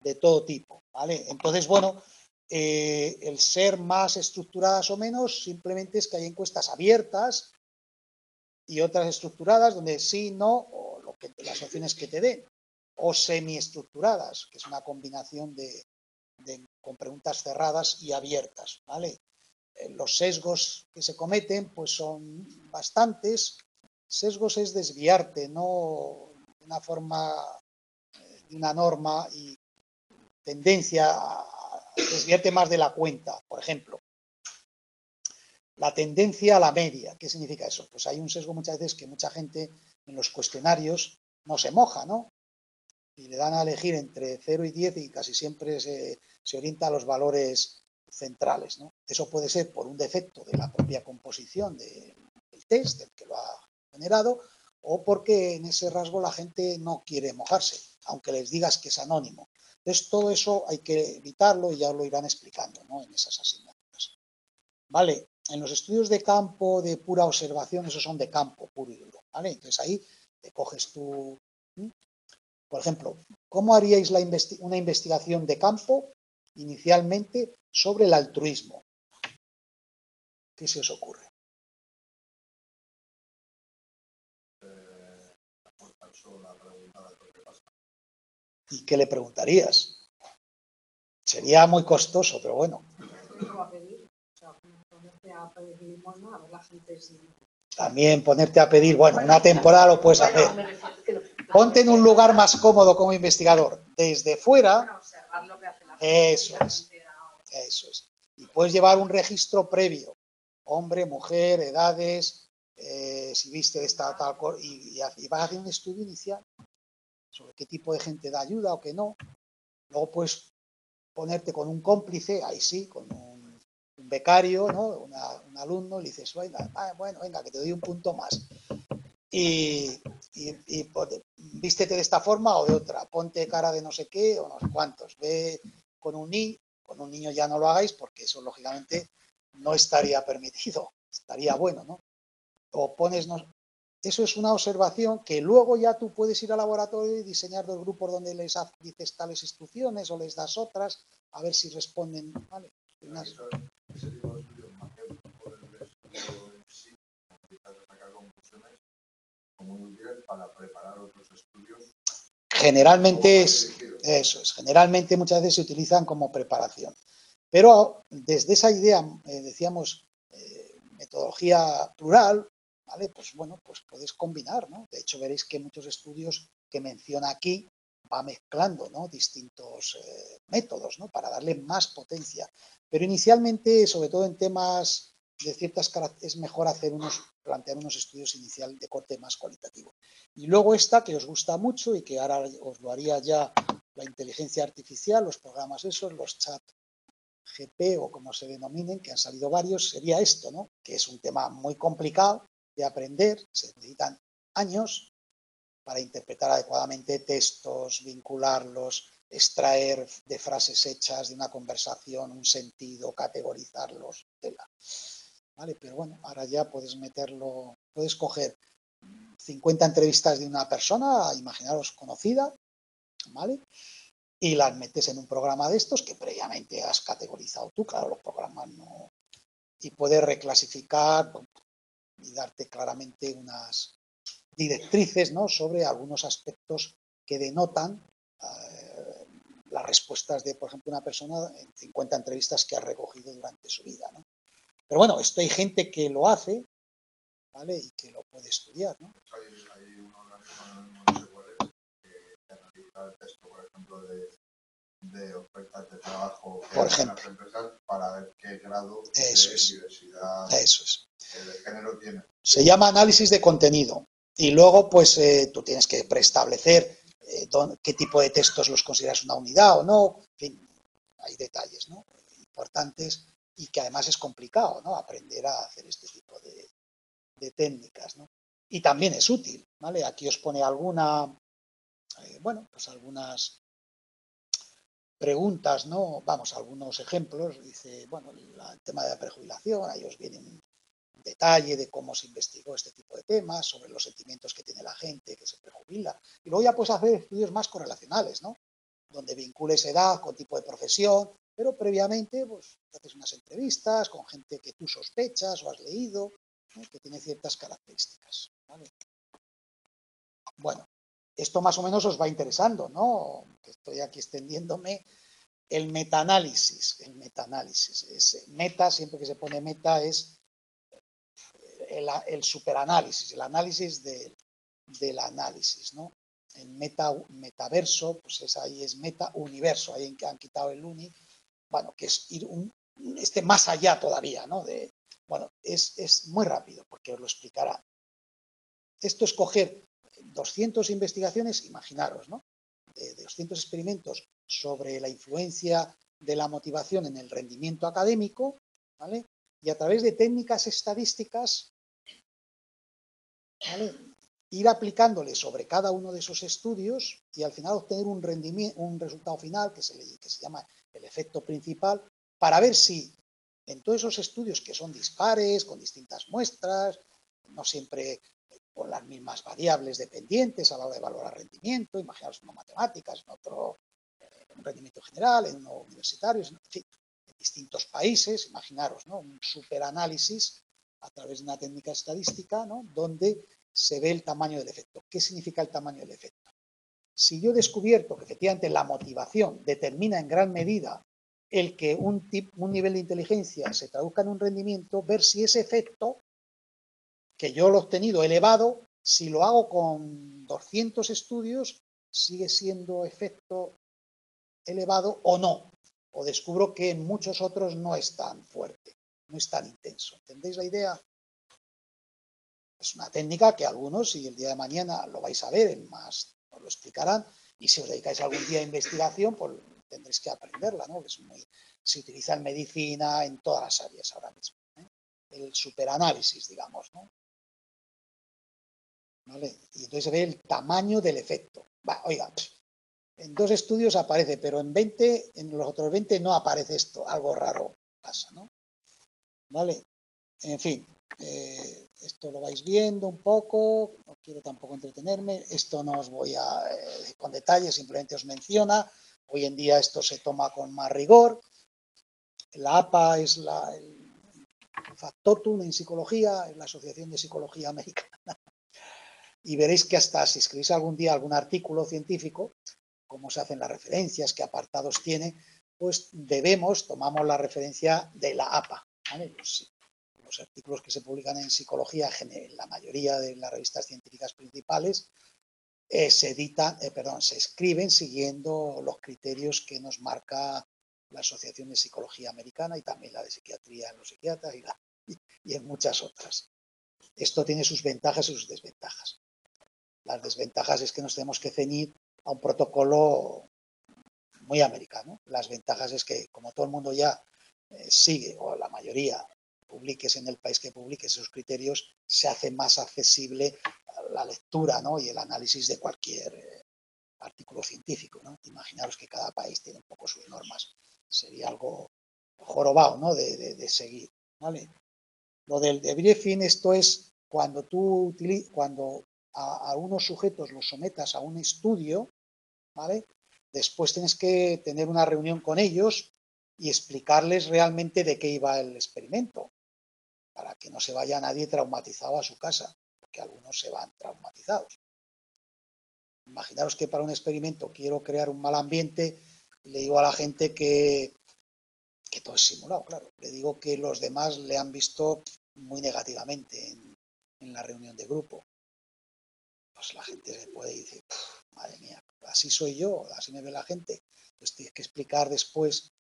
de todo tipo, ¿vale? Entonces, bueno, el ser más estructuradas o menos simplemente es que hay encuestas abiertas y otras estructuradas donde sí, no, o las opciones que te den, o semiestructuradas, que es una combinación con preguntas cerradas y abiertas, ¿vale? Los sesgos que se cometen pues son bastantes. Sesgos es desviarte, no de una forma, de una norma y tendencia a desviarte más de la cuenta. Por ejemplo, la tendencia a la media. ¿Qué significa eso? Pues hay un sesgo muchas veces que mucha gente en los cuestionarios no se moja, ¿no? Y le dan a elegir entre 0 y 10 y casi siempre se orienta a los valores centrales, ¿no? Eso puede ser por un defecto de la propia composición del test, del que lo ha generado, o porque en ese rasgo la gente no quiere mojarse, aunque les digas que es anónimo. Entonces, todo eso hay que evitarlo y ya lo irán explicando, ¿no? En esas asignaturas. Vale, en los estudios de campo, de pura observación, esos son de campo, puro y duro, ¿vale? Entonces ahí te coges tu... Por ejemplo, ¿cómo haríais una investigación de campo inicialmente sobre el altruismo? ¿Qué se os ocurre? ¿Y qué le preguntarías? Sería muy costoso, pero bueno. ¿no? A ver la gente si... También ponerte a pedir, bueno, una temporada lo puedes hacer. Ponte en un lugar más cómodo como investigador. Desde fuera, observar lo que hace la gente. eso es. Y puedes llevar un registro previo. Hombre, mujer, edades, si viste esta tal cosa, y vas a hacer un estudio inicial sobre qué tipo de gente da ayuda o qué no. Luego puedes ponerte con un cómplice, ahí sí, con un becario, ¿no? Un alumno, le dices, bueno, venga, que te doy un punto más. Y vístete de esta forma o de otra, ponte cara de no sé qué o no sé cuántos, ve con un niño ya no lo hagáis porque eso lógicamente no estaría permitido, estaría bueno, ¿no? O pones, no, eso es una observación que luego ya tú puedes ir al laboratorio y diseñar dos grupos donde les dices tales instrucciones o les das otras, a ver si responden, ¿vale? Muy útiles para preparar otros estudios. Generalmente eso es, generalmente muchas veces se utilizan como preparación. Pero desde esa idea, decíamos, metodología plural, ¿vale? Pues bueno, pues puedes combinar, ¿no? De hecho, veréis que muchos estudios que menciona aquí va mezclando, ¿no? Distintos métodos, ¿no? Para darle más potencia. Pero inicialmente, sobre todo en temas de ciertas características, es mejor plantear unos estudios iniciales de corte más cualitativo. Y luego esta, que os gusta mucho y que ahora os lo haría ya la inteligencia artificial, los programas esos, los chat GP o como se denominen, que han salido varios, sería esto, ¿no? Que es un tema muy complicado de aprender, se necesitan años para interpretar adecuadamente textos, vincularlos, extraer de frases hechas de una conversación un sentido, categorizarlos, ¿vale? Pero bueno, ahora ya puedes meterlo, puedes coger 50 entrevistas de una persona, imaginaros conocida, ¿vale? Y las metes en un programa de estos que previamente has categorizado tú, claro, los programas no, y puedes reclasificar y darte claramente unas directrices, ¿no? Sobre algunos aspectos que denotan las respuestas de, por ejemplo, una persona en 50 entrevistas que ha recogido durante su vida, ¿no? Pero bueno, esto hay gente que lo hace, ¿vale? Y que lo puede estudiar, ¿no? Hay un organismo, no sé cuál es, que analiza el texto, por ejemplo, de ofertas de trabajo que hacen las empresas para ver qué grado de diversidad de género tiene. Se llama análisis de contenido y luego pues tú tienes que preestablecer qué tipo de textos los consideras una unidad o no, en fin, hay detalles, ¿no? Importantes y que además es complicado, ¿no? Aprender a hacer este tipo de técnicas, ¿no? Y también es útil, ¿vale? Aquí os pone bueno, pues algunas preguntas, ¿no? Vamos, algunos ejemplos. Dice, bueno, el tema de la prejubilación, ahí os viene un detalle de cómo se investigó este tipo de temas, sobre los sentimientos que tiene la gente que se prejubila. Y luego ya puedes hacer estudios más correlacionales, ¿no? Donde vincules edad con tipo de profesión, pero previamente pues haces unas entrevistas con gente que tú sospechas o has leído, ¿no? Que tiene ciertas características, ¿vale? Bueno, esto más o menos os va interesando, ¿no? Estoy aquí extendiéndome. El metaanálisis, es meta, siempre que se pone meta es el superanálisis, el análisis del análisis, ¿no? En metaverso, pues ahí es meta universo, ahí han quitado el uni, bueno, que es ir más allá todavía, ¿no? Bueno, es muy rápido, porque os lo explicará. Esto es coger 200 investigaciones, imaginaros, ¿no? De 200 experimentos sobre la influencia de la motivación en el rendimiento académico, ¿vale? Y a través de técnicas estadísticas, ¿vale? Ir aplicándole sobre cada uno de esos estudios y al final obtener un resultado final que se llama el efecto principal, para ver si en todos esos estudios que son dispares, con distintas muestras, no siempre con las mismas variables dependientes a la hora de valorar rendimiento, imaginaos uno matemáticas, en otro un rendimiento general, en uno universitario, en fin, en distintos países, imaginaros, ¿no? Un superanálisis a través de una técnica estadística, ¿no? Donde se ve el tamaño del efecto. ¿Qué significa el tamaño del efecto? Si yo he descubierto que efectivamente la motivación determina en gran medida el que un nivel de inteligencia se traduzca en un rendimiento, ver si ese efecto, que yo lo he obtenido elevado, si lo hago con 200 estudios, sigue siendo efecto elevado o no. O descubro que en muchos otros no es tan fuerte, no es tan intenso. ¿Entendéis la idea? Es una técnica que algunos, si el día de mañana lo vais a ver, en más os lo explicarán, y si os dedicáis algún día a investigación, pues tendréis que aprenderla, ¿no? Se utiliza en medicina, en todas las áreas ahora mismo, ¿eh? El superanálisis, digamos, ¿no? ¿Vale? Y entonces se ve el tamaño del efecto. Oiga, en 2 estudios aparece, pero en 20, en los otros 20 no aparece esto, algo raro pasa, ¿no? ¿Vale? En fin, esto lo vais viendo un poco, no quiero tampoco entretenerme, esto no os voy a con detalle, simplemente os menciona, hoy en día esto se toma con más rigor, la APA es el factotum en psicología, es la Asociación de Psicología Americana, y veréis que hasta si escribís algún día algún artículo científico, cómo se hacen las referencias, qué apartados tiene, pues tomamos la referencia de la APA, ¿vale? Los artículos que se publican en psicología, en la mayoría de las revistas científicas principales, se escriben siguiendo los criterios que nos marca la Asociación de Psicología Americana y también la de Psiquiatría en los psiquiatras y en muchas otras. Esto tiene sus ventajas y sus desventajas. Las desventajas es que nos tenemos que ceñir a un protocolo muy americano. Las ventajas es que, como todo el mundo ya sigue, o la mayoría, publiques en el país que publiques esos criterios, se hace más accesible la lectura, ¿no? Y el análisis de cualquier artículo científico, ¿no? Imaginaros que cada país tiene un poco sus normas. Sería algo jorobado, ¿no? De seguir, ¿vale? Lo del debriefing, esto es cuando cuando a unos sujetos los sometas a un estudio, ¿vale? Después tienes que tener una reunión con ellos y explicarles realmente de qué iba el experimento, para que no se vaya nadie traumatizado a su casa, porque algunos se van traumatizados. Imaginaros que para un experimento quiero crear un mal ambiente y le digo a la gente que todo es simulado, claro. Le digo que los demás le han visto muy negativamente en la reunión de grupo. Pues la gente se puede decir, madre mía, así soy yo, así me ve la gente. Entonces tienes que explicar después,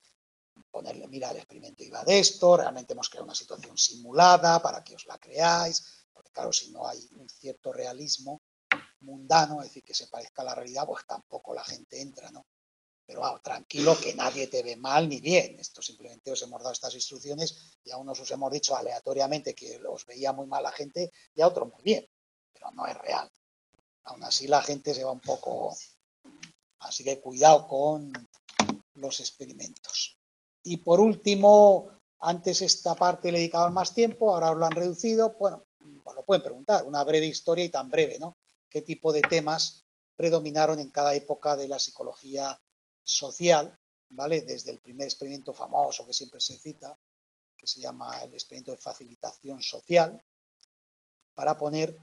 ponerle, mira, el experimento iba de esto, realmente hemos creado una situación simulada para que os la creáis, porque claro, si no hay un cierto realismo mundano, es decir, que se parezca a la realidad, pues tampoco la gente entra, ¿no? Pero tranquilo, que nadie te ve mal ni bien. Esto simplemente os hemos dado estas instrucciones y a unos os hemos dicho aleatoriamente que os veía muy mal la gente y a otros muy bien, pero no es real. Aún así la gente se va un poco... Así que cuidado con los experimentos. Y por último, antes esta parte le dedicaban más tiempo, ahora os lo han reducido. Bueno, pues lo pueden preguntar, una breve historia y tan breve, ¿no? ¿Qué tipo de temas predominaron en cada época de la psicología social, ¿vale? Desde el primer experimento famoso que siempre se cita, que se llama el experimento de facilitación social, para poner,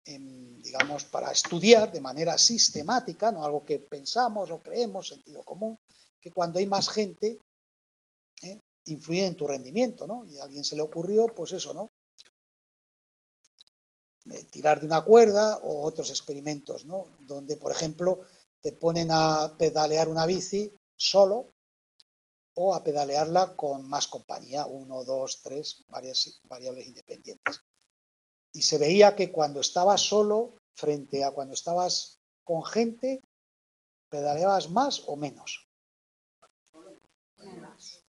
digamos, para estudiar de manera sistemática, no algo que pensamos o creemos, sentido común, que cuando hay más gente, influye en tu rendimiento, ¿no? Y a alguien se le ocurrió, pues eso, ¿no? Tirar de una cuerda o otros experimentos, ¿no? Donde, por ejemplo, te ponen a pedalear una bici solo o a pedalearla con más compañía, 1, 2, 3, variables independientes. Y se veía que cuando estabas solo, frente a cuando estabas con gente, pedaleabas más o menos.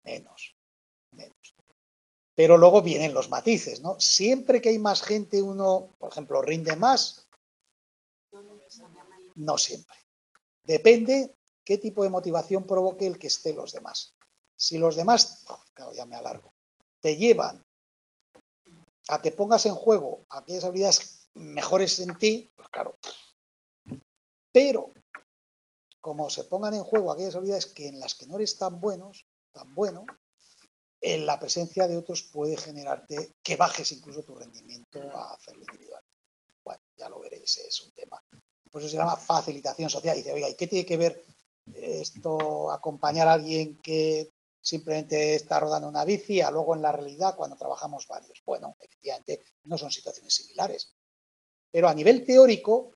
Menos. Pero luego vienen los matices, ¿no? Siempre que hay más gente, uno, por ejemplo, rinde más. No siempre. Depende qué tipo de motivación provoque el que estén los demás. Si los demás, claro, ya me alargo, te llevan a que pongas en juego aquellas habilidades mejores en ti, pues claro. Pero, como se pongan en juego aquellas habilidades en las que no eres tan bueno, en la presencia de otros puede generarte que bajes incluso tu rendimiento a hacerlo individual. Bueno, ya lo veréis, es un tema. Por eso se llama facilitación social. Y dice, oiga, ¿y qué tiene que ver esto, acompañar a alguien que simplemente está rodando una bici, a luego en la realidad cuando trabajamos varios. Bueno, efectivamente, no son situaciones similares. Pero a nivel teórico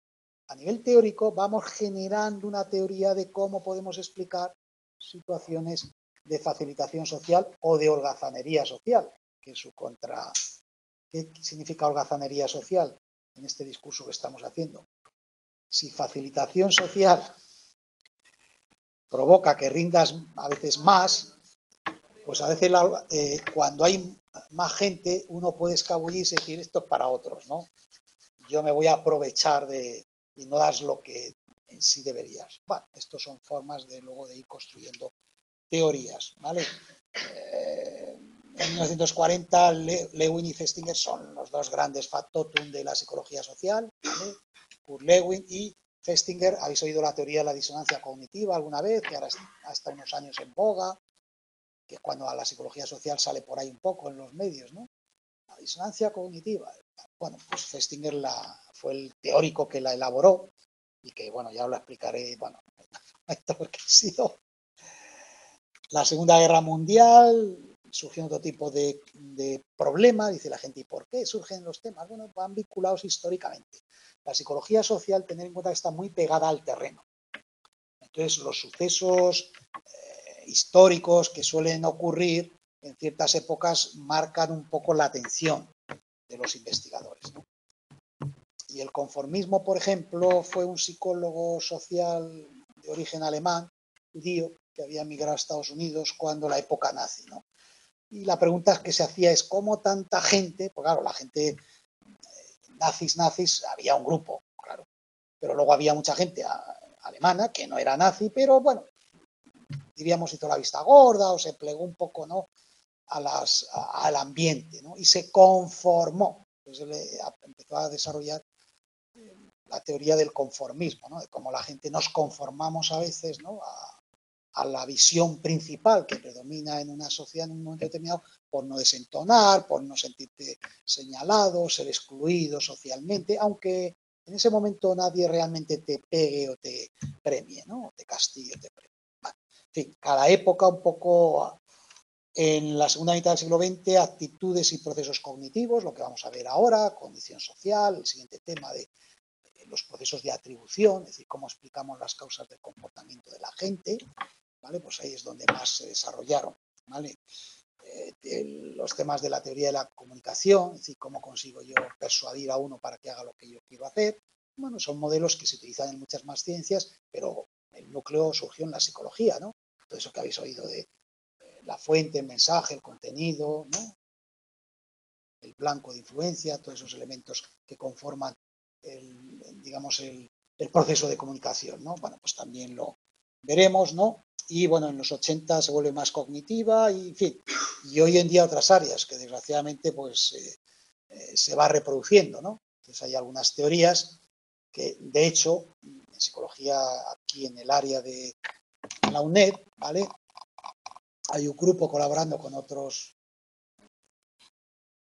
vamos generando una teoría de cómo podemos explicar situaciones de facilitación social o de holgazanería social, que es su contra. ¿Qué significa holgazanería social en este discurso que estamos haciendo? Si facilitación social provoca que rindas a veces más, pues a veces cuando hay más gente uno puede escabullirse y decir esto es para otros, ¿no? Yo me voy a aprovechar y no das lo que en sí deberías. Bueno, estos son formas de luego de ir construyendo teorías, ¿vale? En 1940 Lewin y Festinger son los dos grandes factotum de la psicología social, ¿vale? Kurt Lewin y Festinger. ¿Habéis oído la teoría de la disonancia cognitiva alguna vez? Que ahora hasta unos años en boga, que es cuando a la psicología social sale por ahí un poco en los medios, ¿no? La disonancia cognitiva. Bueno, pues Festinger fue el teórico que la elaboró y que, bueno, ya os lo explicaré, bueno, porque ha sido la Segunda Guerra Mundial, surgió otro tipo de problemas, dice la gente, ¿y por qué surgen los temas? Bueno, van vinculados históricamente. La psicología social, tener en cuenta que está muy pegada al terreno. Entonces, los sucesos históricos que suelen ocurrir en ciertas épocas marcan un poco la atención de los investigadores, ¿no? Y el conformismo, por ejemplo, fue un psicólogo social de origen alemán, judío, que había emigrado a Estados Unidos cuando la época nazi, ¿no? Y la pregunta que se hacía es cómo tanta gente, pues claro, la gente nazis, había un grupo, claro, pero luego había mucha gente alemana que no era nazi, pero bueno, diríamos hizo la vista gorda o se plegó un poco, ¿no?, al ambiente, ¿no? Y se conformó. Entonces empezó a desarrollar la teoría del conformismo, ¿no? De cómo la gente nos conformamos a veces, ¿no?, a la visión principal que predomina en una sociedad en un momento determinado, por no desentonar, por no sentirte señalado, ser excluido socialmente, aunque en ese momento nadie realmente te pegue o te premie, ¿no?, o te castigue o te premie. Bueno, en fin, cada época un poco. En la segunda mitad del siglo XX, actitudes y procesos cognitivos, lo que vamos a ver ahora, condición social, el siguiente tema de los procesos de atribución, es decir, cómo explicamos las causas del comportamiento de la gente, ¿vale? Pues ahí es donde más se desarrollaron, ¿vale? Los temas de la teoría de la comunicación, es decir, cómo consigo yo persuadir a uno para que haga lo que yo quiero hacer. Bueno, son modelos que se utilizan en muchas más ciencias, pero el núcleo surgió en la psicología, ¿no? Todo eso que habéis oído de la fuente, el mensaje, el contenido, ¿no?, el blanco de influencia, todos esos elementos que conforman digamos, el proceso de comunicación, ¿no? Bueno, pues también lo veremos, ¿no? Y bueno, en los 80 se vuelve más cognitiva y, en fin, y hoy en día otras áreas que desgraciadamente pues se va reproduciendo, ¿no? Entonces hay algunas teorías que, de hecho, en psicología, aquí en el área de la UNED, ¿vale?, hay un grupo colaborando con otros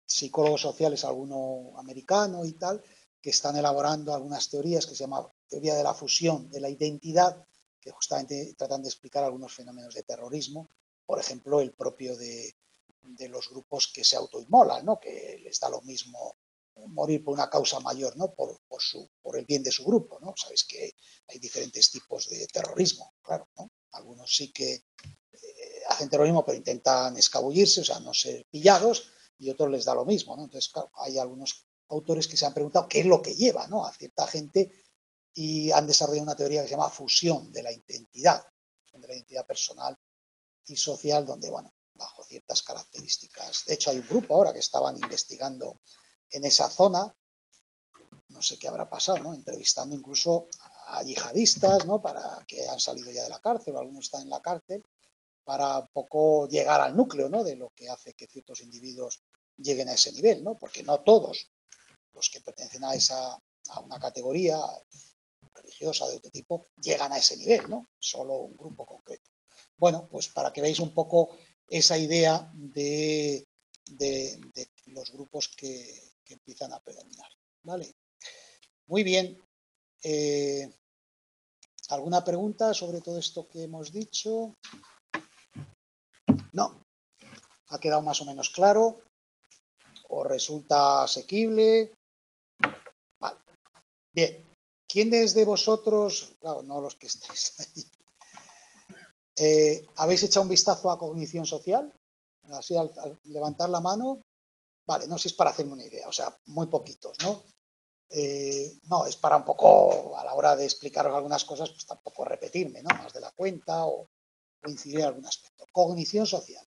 psicólogos sociales, alguno americano y tal, que están elaborando algunas teorías que se llama teoría de la fusión de la identidad, que justamente tratan de explicar algunos fenómenos de terrorismo, por ejemplo, el propio de los grupos que se autoinmolan, ¿no?, que les da lo mismo morir por una causa mayor, ¿no?, por el bien de su grupo, ¿no? Sabéis que hay diferentes tipos de terrorismo, claro, ¿no? Algunos sí que hacen terrorismo pero intentan escabullirse, o sea, no ser pillados, y otros les da lo mismo, ¿no? Entonces, claro, hay algunos autores que se han preguntado qué es lo que lleva, ¿no?, a cierta gente y han desarrollado una teoría que se llama fusión de la identidad personal y social, donde, bueno, bajo ciertas características. De hecho, hay un grupo ahora que estaban investigando en esa zona, no sé qué habrá pasado, ¿no?, entrevistando incluso a yihadistas, ¿no?, para que han salido ya de la cárcel, o algunos están en la cárcel, para un poco llegar al núcleo, ¿no?, de lo que hace que ciertos individuos lleguen a ese nivel, ¿no?, porque no todos los que pertenecen a una categoría religiosa de otro tipo llegan a ese nivel, ¿no?, solo un grupo concreto. Bueno, pues para que veáis un poco esa idea de los grupos que empiezan a predominar, ¿vale? Muy bien. ¿Alguna pregunta sobre todo esto que hemos dicho? No. ¿Ha quedado más o menos claro? ¿O resulta asequible? Vale. Bien. ¿Quiénes de vosotros, claro, no los que estáis ahí, habéis echado un vistazo a cognición social? Así al levantar la mano. Vale, no sé si es para hacerme una idea, o sea, muy poquitos, ¿no? No, es para un poco, a la hora de explicaros algunas cosas, pues tampoco repetirme, ¿no? Más de la cuenta o incidir en algún aspecto. Cognición social.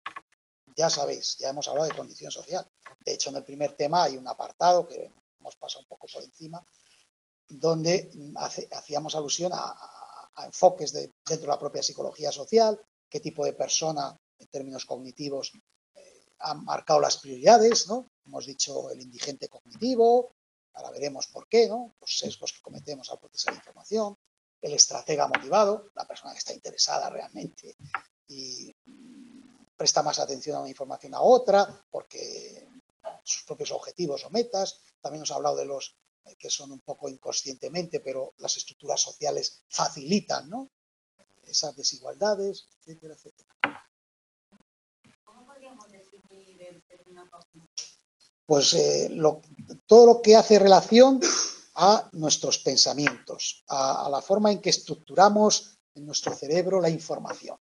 Ya sabéis, ya hemos hablado de cognición social. De hecho, en el primer tema hay un apartado que hemos pasado un poco por encima, donde hacíamos alusión a enfoques dentro de la propia psicología social, qué tipo de persona, en términos cognitivos, han marcado las prioridades, ¿no? Hemos dicho el indigente cognitivo, ahora veremos por qué, ¿no? Los sesgos que cometemos al procesar información, el estratega motivado, la persona que está interesada realmente y presta más atención a una información a otra porque sus propios objetivos o metas. También nos ha hablado de los que son un poco inconscientemente, pero las estructuras sociales facilitan, ¿no? Esas desigualdades, etcétera, etcétera. ¿Cómo podríamos definir el término cognitivo? Pues todo lo que hace relación a nuestros pensamientos, a la forma en que estructuramos en nuestro cerebro la información.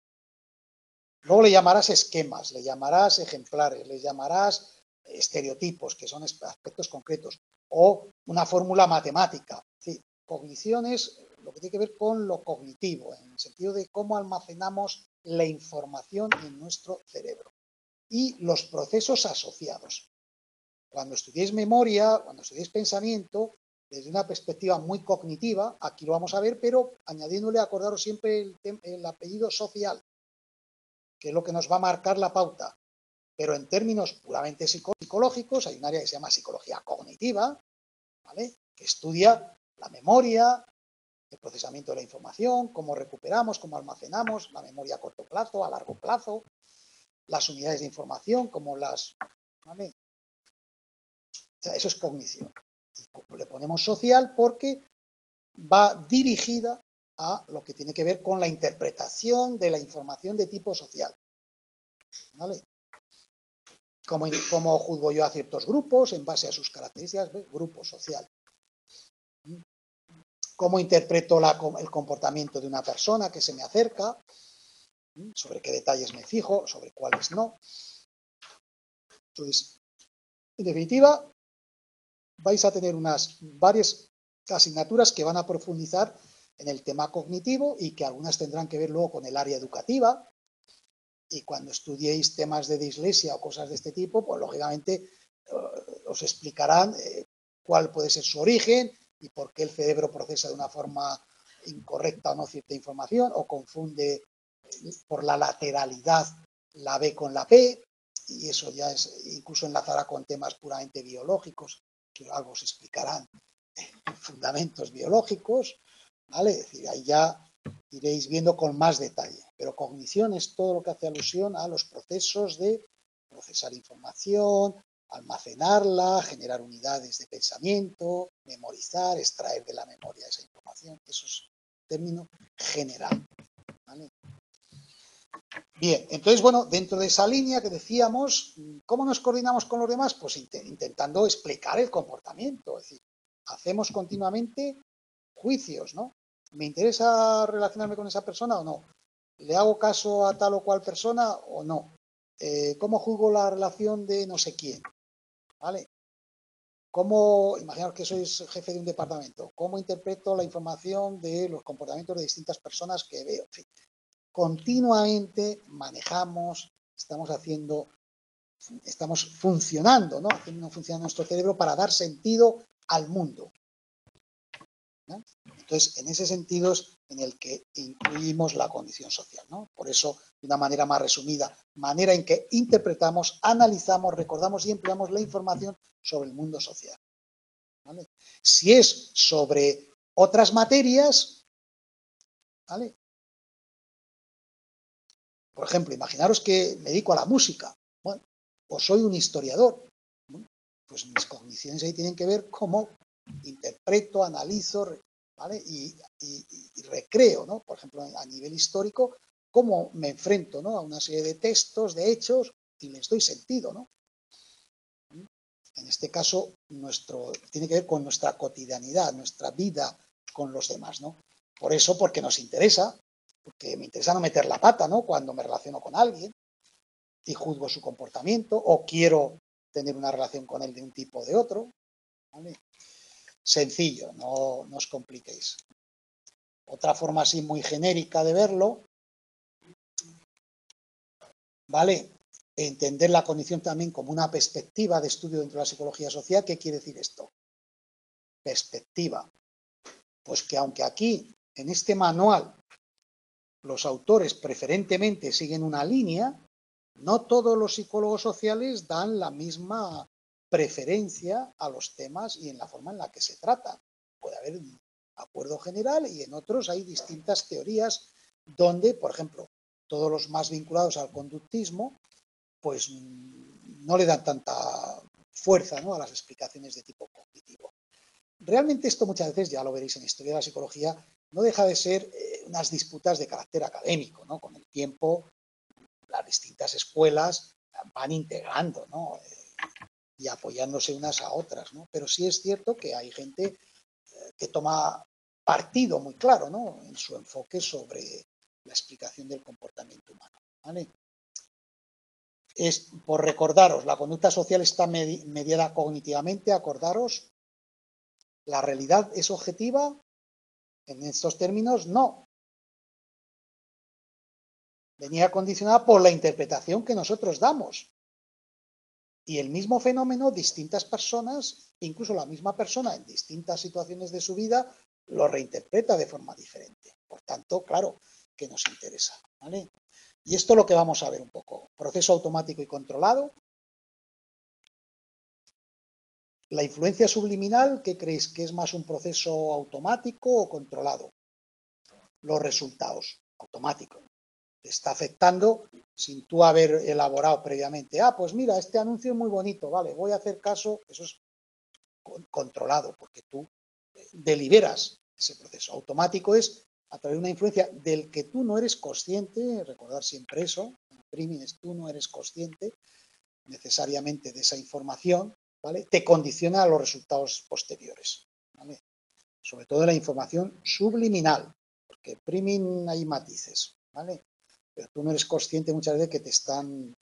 Luego le llamarás esquemas, le llamarás ejemplares, le llamarás estereotipos, que son aspectos concretos, o una fórmula matemática. Sí, cognición es lo que tiene que ver con lo cognitivo, en el sentido de cómo almacenamos la información en nuestro cerebro y los procesos asociados. Cuando estudiéis memoria, cuando estudiéis pensamiento, desde una perspectiva muy cognitiva, aquí lo vamos a ver, pero añadiéndole, acordaros siempre el apellido social, que es lo que nos va a marcar la pauta. Pero en términos puramente psicológicos, hay un área que se llama psicología cognitiva, ¿vale? Que estudia la memoria, el procesamiento de la información, cómo recuperamos, cómo almacenamos la memoria a corto plazo, a largo plazo, las unidades de información, como las... ¿vale? O sea, eso es cognición. Y le ponemos social porque va dirigida a lo que tiene que ver con la interpretación de la información de tipo social. ¿Vale? Cómo juzgo yo a ciertos grupos en base a sus características, ¿ves? Grupo social. Cómo interpreto el comportamiento de una persona que se me acerca, sobre qué detalles me fijo, sobre cuáles no. Entonces, en definitiva, vais a tener varias asignaturas que van a profundizar en el tema cognitivo y que algunas tendrán que ver luego con el área educativa. Y cuando estudiéis temas de dislexia o cosas de este tipo, pues lógicamente os explicarán cuál puede ser su origen y por qué el cerebro procesa de una forma incorrecta o no cierta información o confunde por la lateralidad la B con la P, y eso ya incluso enlazará con temas puramente biológicos, que algo os explicarán fundamentos biológicos, ¿vale? Es decir, ahí ya iréis viendo con más detalle. Pero cognición es todo lo que hace alusión a los procesos de procesar información, almacenarla, generar unidades de pensamiento, memorizar, extraer de la memoria esa información. Eso es un término general, ¿vale? Bien, entonces, bueno, dentro de esa línea que decíamos, ¿cómo nos coordinamos con los demás? Pues intentando explicar el comportamiento. Es decir, hacemos continuamente juicios, ¿no? ¿Me interesa relacionarme con esa persona o no? ¿Le hago caso a tal o cual persona o no? ¿Cómo juzgo la relación de no sé quién? ¿Vale? ¿Cómo, imaginaos que sois jefe de un departamento, cómo interpreto la información de los comportamientos de distintas personas que veo? En fin, continuamente manejamos, estamos funcionando, ¿no? Haciendo funcionar nuestro cerebro para dar sentido al mundo, ¿no? Entonces, en ese sentido es en el que incluimos la condición social, ¿no? Por eso, de una manera más resumida, manera en que interpretamos, analizamos, recordamos y empleamos la información sobre el mundo social, ¿vale? Si es sobre otras materias, ¿vale? Por ejemplo, imaginaros que me dedico a la música, bueno, o soy un historiador, bueno, pues mis cogniciones ahí tienen que ver cómo interpreto, analizo, ¿vale? Y recreo, ¿no? Por ejemplo, a nivel histórico, cómo me enfrento, ¿no? A una serie de textos, de hechos, y les doy sentido, ¿no? En este caso, tiene que ver con nuestra cotidianidad, nuestra vida con los demás, ¿no? Por eso, porque nos interesa, porque me interesa no meter la pata, ¿no? Cuando me relaciono con alguien y juzgo su comportamiento o quiero tener una relación con él de un tipo o de otro, ¿vale? Sencillo, no os compliquéis. Otra forma así muy genérica de verlo, ¿vale? Entender la cognición también como una perspectiva de estudio dentro de la psicología social. ¿Qué quiere decir esto? Perspectiva. Pues que aunque aquí, en este manual, los autores preferentemente siguen una línea, no todos los psicólogos sociales dan la misma preferencia a los temas y en la forma en la que se tratan. Puede haber un acuerdo general y en otros hay distintas teorías donde, por ejemplo, todos los más vinculados al conductismo, pues no le dan tanta fuerza, ¿no?, a las explicaciones de tipo cognitivo. Realmente esto muchas veces, ya lo veréis en Historia de la Psicología, no deja de ser unas disputas de carácter académico, ¿no? Con el tiempo, las distintas escuelas van integrando, ¿no? Y apoyándose unas a otras, ¿no? Pero sí es cierto que hay gente que toma partido muy claro, ¿no?, en su enfoque sobre la explicación del comportamiento humano, ¿vale? Es, por recordaros, la conducta social está mediada cognitivamente, acordaros, ¿la realidad es objetiva? En estos términos, no. Venía condicionada por la interpretación que nosotros damos. Y el mismo fenómeno, distintas personas, incluso la misma persona en distintas situaciones de su vida, lo reinterpreta de forma diferente. Por tanto, claro que nos interesa, ¿vale? Y esto es lo que vamos a ver un poco. Proceso automático y controlado. La influencia subliminal, ¿qué creéis? ¿Que es más un proceso automático o controlado? Los resultados, automáticos. Te está afectando sin tú haber elaborado previamente. Ah, pues mira, este anuncio es muy bonito, vale, voy a hacer caso. Eso es controlado, porque tú deliberas ese proceso. Automático es a través de una influencia del que tú no eres consciente, recordar siempre eso, primines, tú no eres consciente necesariamente de esa información, ¿vale? Te condiciona a los resultados posteriores, ¿vale? Sobre todo la información subliminal, porque priming hay matices, ¿vale? Pero tú no eres consciente muchas veces que te están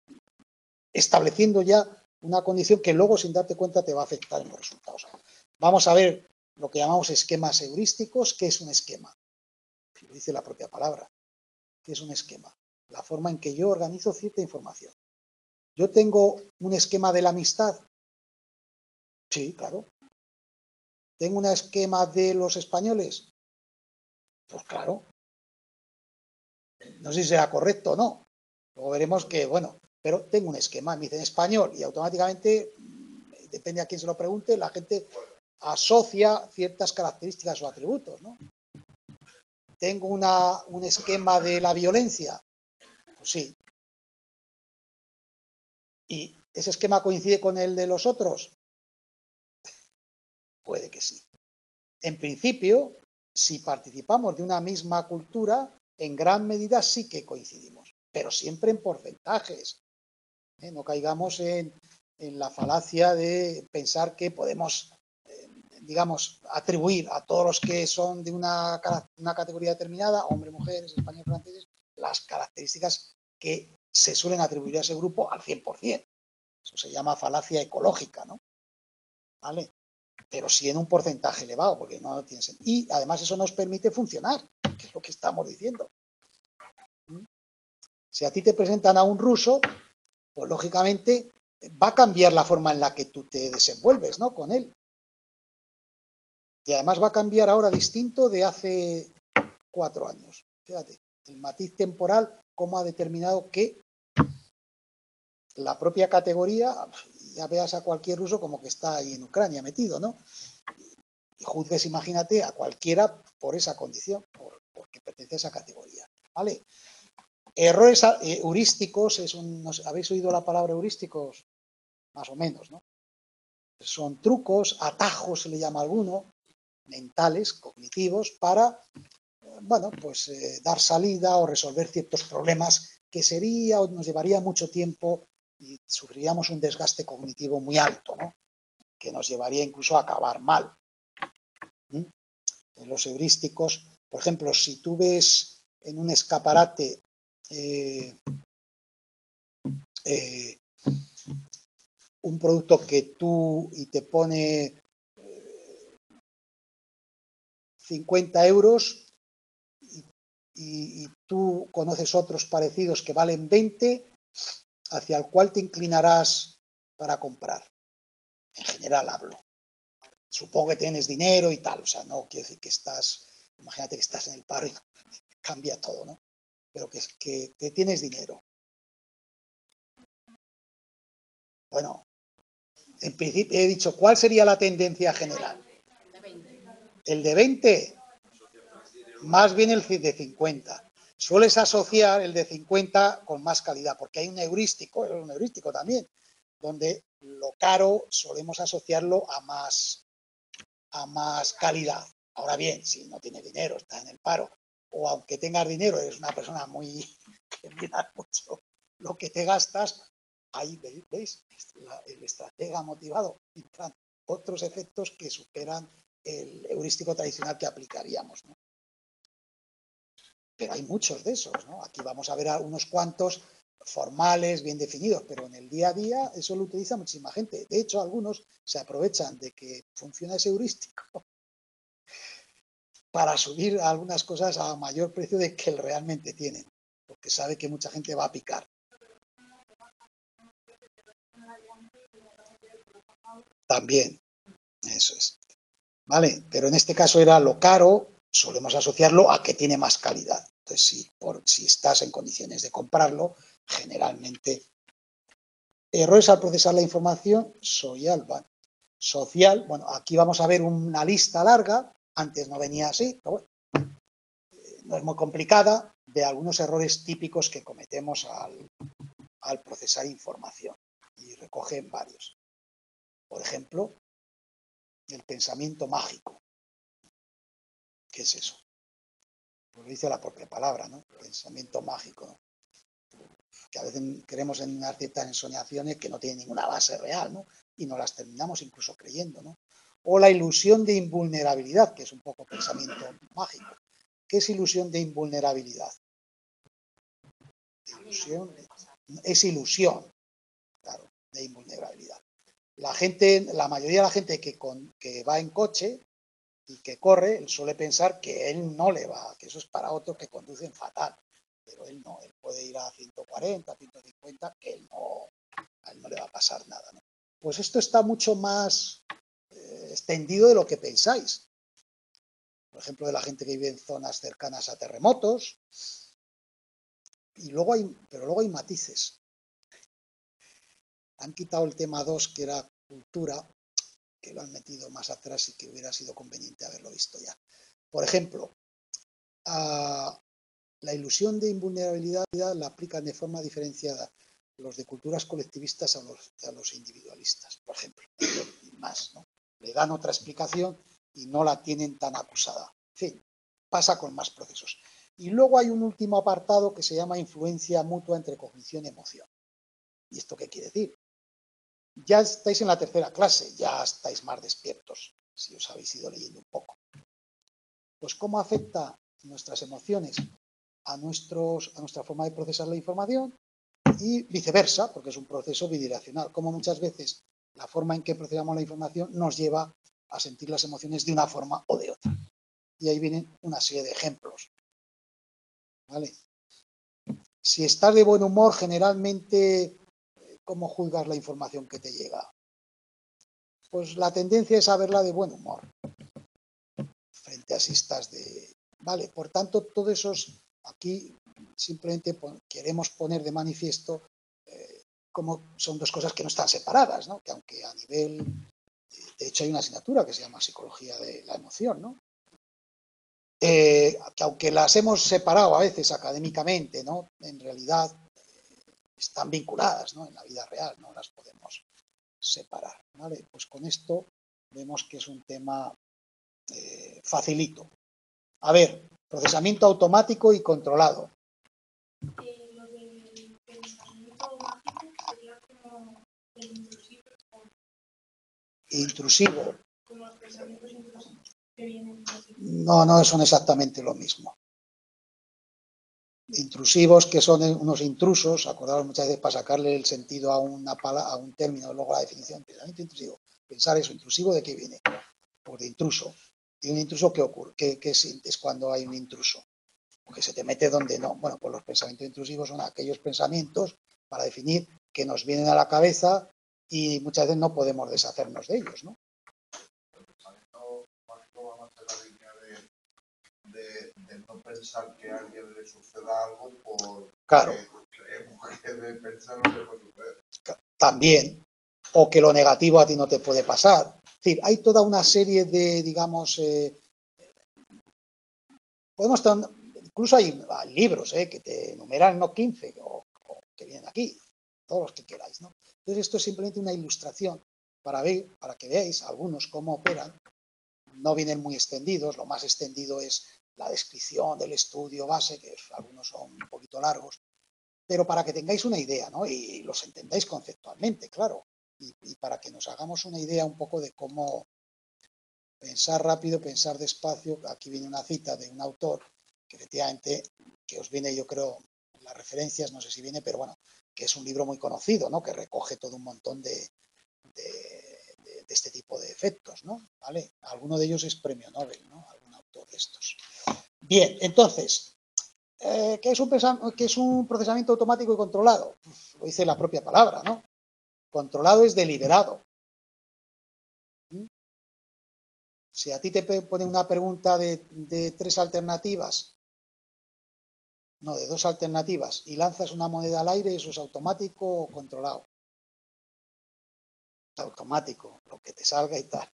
estableciendo ya una condición que luego, sin darte cuenta, te va a afectar en los resultados. Vamos a ver lo que llamamos esquemas heurísticos. ¿Qué es un esquema? Lo dice la propia palabra. ¿Qué es un esquema? La forma en que yo organizo cierta información. ¿Yo tengo un esquema de la amistad? Sí, claro. ¿Tengo un esquema de los españoles? Pues claro. No sé si será correcto o no. Luego veremos que, bueno, pero tengo un esquema, me dicen español y automáticamente, depende a quién se lo pregunte, la gente asocia ciertas características o atributos, ¿no? ¿Tengo un esquema de la violencia? Pues sí. ¿Y ese esquema coincide con el de los otros? Puede que sí. En principio, si participamos de una misma cultura, en gran medida sí que coincidimos, pero siempre en porcentajes. No caigamos en la falacia de pensar que podemos, digamos, atribuir a todos los que son de una categoría determinada, hombres, mujeres, españoles, franceses, las características que se suelen atribuir a ese grupo al 100%. Eso se llama falacia ecológica, ¿no? ¿Vale? Pero sí en un porcentaje elevado, porque no tiene sentido. Y además eso nos permite funcionar, que es lo que estamos diciendo. Si a ti te presentan a un ruso, pues lógicamente va a cambiar la forma en la que tú te desenvuelves, ¿no?, con él. Y además va a cambiar ahora distinto de hace 4 años. Fíjate, el matiz temporal, cómo ha determinado que la propia categoría, ya veas a cualquier ruso como que está ahí en Ucrania metido, ¿no? Y juzgues, imagínate, a cualquiera por esa condición, porque pertenece a esa categoría, ¿vale? Errores heurísticos, ¿habéis oído la palabra heurísticos? Más o menos, ¿no? Son trucos, atajos se le llama a alguno, mentales, cognitivos, para, bueno, pues dar salida o resolver ciertos problemas que sería o nos llevaría mucho tiempo y sufriríamos un desgaste cognitivo muy alto, ¿no? Que nos llevaría incluso a acabar mal. En los heurísticos, por ejemplo, si tú ves en un escaparate un producto que tú y te pone 50 euros y tú conoces otros parecidos que valen 20, ¿hacia el cual te inclinarás para comprar? En general hablo. Supongo que tienes dinero y tal, o sea, no quiero decir que imagínate que estás en el paro y cambia todo, ¿no? Pero que tienes dinero. Bueno, en principio he dicho, ¿cuál sería la tendencia general? El de 20, más bien el de 50. Sueles asociar el de 50 con más calidad, porque hay un heurístico también, donde lo caro solemos asociarlo a más calidad. Ahora bien, si no tienes dinero, estás en el paro, o aunque tengas dinero, eres una persona que mira mucho lo que te gastas, ahí veis, el estratega motivado, entran otros efectos que superan el heurístico tradicional que aplicaríamos, ¿no? Pero hay muchos de esos, ¿no? Aquí vamos a ver unos cuantos formales, bien definidos, pero en el día a día eso lo utiliza muchísima gente. De hecho, algunos se aprovechan de que funciona ese heurístico para subir algunas cosas a mayor precio de que realmente tienen, porque sabe que mucha gente va a picar. También, eso es. ¿Vale? Pero en este caso era lo caro, solemos asociarlo a que tiene más calidad. Entonces, si estás en condiciones de comprarlo, generalmente. Errores al procesar la información social. Bueno, aquí vamos a ver una lista larga, antes no venía así, pero bueno, no es muy complicada, de algunos errores típicos que cometemos al procesar información, y recogen varios. Por ejemplo, el pensamiento mágico. ¿Qué es eso? Pues lo dice la propia palabra, ¿no? Pensamiento mágico, ¿no? Que a veces creemos en unas ciertas ensoñaciones que no tienen ninguna base real, ¿no? Y nos las terminamos incluso creyendo, ¿no? O la ilusión de invulnerabilidad, que es un poco pensamiento mágico. ¿Qué es ilusión de invulnerabilidad? Es ilusión, claro, de invulnerabilidad. La mayoría de la gente que va en coche y que corre, suele pensar que él no le va, que eso es para otros que conducen fatal, pero él no, él puede ir a 140, 150, que a él no le va a pasar nada, ¿no? Pues esto está mucho más extendido de lo que pensáis. Por ejemplo, de la gente que vive en zonas cercanas a terremotos. Pero luego hay matices. Han quitado el tema 2, que era cultura, que lo han metido más atrás y que hubiera sido conveniente haberlo visto ya. Por ejemplo, la ilusión de invulnerabilidad la aplican de forma diferenciada los de culturas colectivistas a los individualistas, por ejemplo. Y más, ¿no? Le dan otra explicación y no la tienen tan acusada. En fin, pasa con más procesos. Y luego hay un último apartado que se llama influencia mutua entre cognición y emoción. ¿Y esto qué quiere decir? Ya estáis en la tercera clase, ya estáis más despiertos, si os habéis ido leyendo un poco. Pues cómo afecta nuestras emociones a nuestra forma de procesar la información y viceversa, porque es un proceso bidireccional, como muchas veces la forma en que procesamos la información nos lleva a sentir las emociones de una forma o de otra. Y ahí vienen una serie de ejemplos. ¿Vale? Si estás de buen humor, generalmente, ¿cómo juzgas la información que te llega? Pues la tendencia es a verla de buen humor, frente a si estás de... Vale, por tanto, todos esos, aquí simplemente queremos poner de manifiesto cómo son dos cosas que no están separadas, ¿no? Que aunque a nivel... De hecho, hay una asignatura que se llama Psicología de la Emoción, ¿no? Que aunque las hemos separado a veces académicamente, ¿no? En realidad están vinculadas, ¿no? En la vida real, no las podemos separar, ¿vale? Pues con esto vemos que es un tema facilito. A ver, procesamiento automático y controlado. Lo del pensamiento mágico sería como el intrusivo. Intrusivo. Como los pensamientos intrusivos que vienen. No, no son exactamente lo mismo. Intrusivos, que son unos intrusos, acordaros muchas veces para sacarle el sentido a a un término, luego la definición, pensamiento intrusivo. Pensar eso, intrusivo, ¿de qué viene? Pues de intruso. ¿Y un intruso qué ocurre? ¿Qué sientes cuando hay un intruso? Porque se te mete donde no. Bueno, pues los pensamientos intrusivos son aquellos pensamientos, para definir, que nos vienen a la cabeza y muchas veces no podemos deshacernos de ellos, ¿no? El pensamiento mágico va más en la línea de no pensar que a alguien le suceda algo por Claro. Creemos que de pensar no le puede suceder. También, o que lo negativo a ti no te puede pasar. Es decir, hay toda una serie de, digamos, incluso hay libros que te enumeran, no 15, o que vienen aquí, todos los que queráis, ¿no? Entonces esto es simplemente una ilustración para que veáis algunos cómo operan. No vienen muy extendidos, lo más extendido es la descripción del estudio base, que algunos son un poquito largos, pero para que tengáis una idea, ¿no? Y los entendáis conceptualmente, claro, y para que nos hagamos una idea un poco de cómo pensar rápido, pensar despacio. Aquí viene una cita de un autor que efectivamente, que os viene, yo creo, las referencias, no sé si viene, pero bueno, que es un libro muy conocido, ¿no? Que recoge todo un montón de este tipo de efectos, ¿no? ¿Vale? Alguno de ellos es premio Nobel, ¿no? Algún autor de estos. Bien, entonces, ¿qué es un procesamiento automático y controlado? Pues lo dice la propia palabra, ¿no? Controlado es deliberado. Si a ti te pone una pregunta de 3 alternativas, no, de 2 alternativas, y lanzas una moneda al aire, ¿eso es automático o controlado? Es automático, lo que te salga y tal.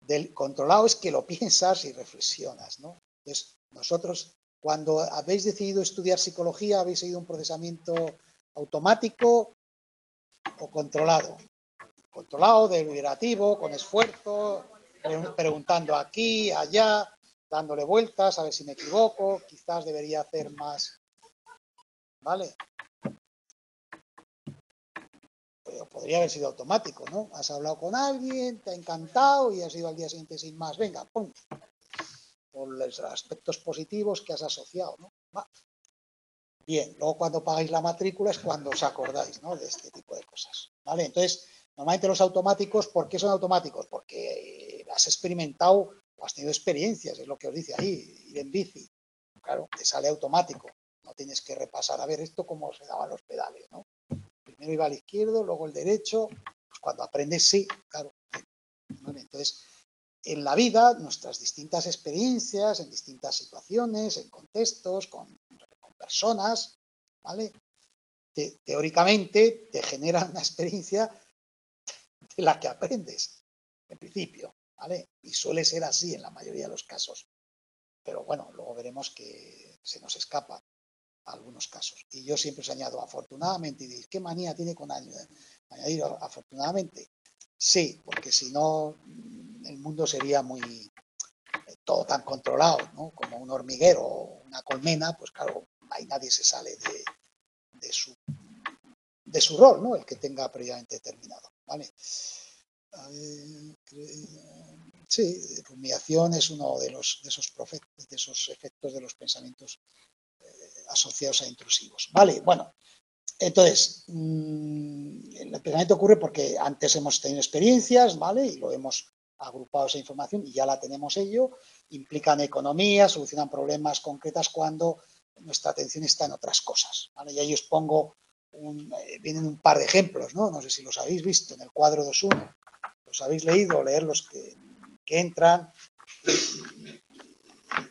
Del controlado es que lo piensas y reflexionas, ¿no? Entonces, nosotros, cuando habéis decidido estudiar psicología, habéis seguido un procesamiento automático o controlado. Controlado, deliberativo, con esfuerzo, preguntando aquí, allá, dándole vueltas, a ver si me equivoco, quizás debería hacer más, ¿vale? Pero podría haber sido automático, ¿no? Has hablado con alguien, te ha encantado y has ido al día siguiente sin más. Venga, pum. Por los aspectos positivos que has asociado, ¿no? Va. Bien, luego cuando pagáis la matrícula es cuando os acordáis, ¿no? De este tipo de cosas, ¿vale? Entonces, normalmente los automáticos, ¿por qué son automáticos? Porque has experimentado o has tenido experiencias, es lo que os dice ahí, ir en bici. Claro, te sale automático, no tienes que repasar, a ver, esto cómo se daban los pedales, ¿no? Primero iba al izquierdo, luego el derecho, pues cuando aprendes, sí, claro. ¿Vale? Entonces, en la vida, nuestras distintas experiencias, en distintas situaciones, en contextos, con personas, ¿vale? Teóricamente te generan una experiencia de la que aprendes, en principio, ¿vale? Y suele ser así en la mayoría de los casos. Pero bueno, luego veremos que se nos escapa algunos casos. Y yo siempre os añado afortunadamente, y diréis, ¿qué manía tiene con añadir afortunadamente? Sí, porque si no, el mundo sería muy todo tan controlado, ¿no? Como un hormiguero o una colmena, pues claro, ahí nadie se sale de su rol, ¿no? El que tenga previamente determinado, ¿vale? Sí, rumiación es uno de esos efectos de los pensamientos asociados a intrusivos, ¿vale? Bueno, entonces, el pensamiento ocurre porque antes hemos tenido experiencias, ¿vale? Y lo hemos agrupado esa información y ya la tenemos ello. Implican economía, solucionan problemas concretas cuando nuestra atención está en otras cosas, ¿vale? Y ahí os pongo, vienen un par de ejemplos, ¿no? No sé si los habéis visto en el cuadro 2.1. Los habéis leído, leer los que entran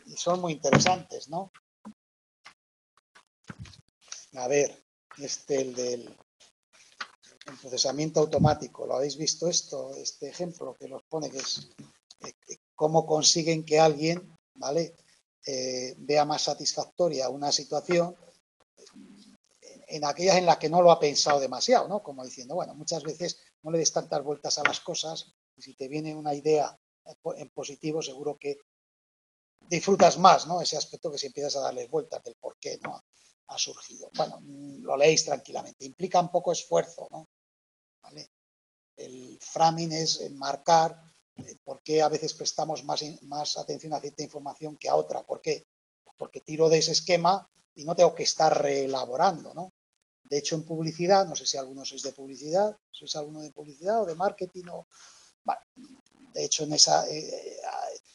y son muy interesantes, ¿no? A ver, el del procesamiento automático. ¿Lo habéis visto esto? Este ejemplo que nos pone, que es cómo consiguen que alguien, ¿vale? Vea más satisfactoria una situación en aquellas en las que no lo ha pensado demasiado, ¿no? Como diciendo, bueno, muchas veces no le des tantas vueltas a las cosas y si te viene una idea en positivo, seguro que disfrutas más, ¿no? Ese aspecto que si empiezas a darles vueltas del por qué, ¿no? Ha surgido. Bueno, lo leéis tranquilamente. Implica un poco esfuerzo, ¿no? ¿Vale? El framing es enmarcar por qué a veces prestamos más atención a cierta información que a otra. ¿Por qué? Porque tiro de ese esquema y no tengo que estar reelaborando, ¿no? De hecho, en publicidad, no sé si algunos sois de publicidad, ¿sois alguno de publicidad o de marketing? Bueno, de hecho,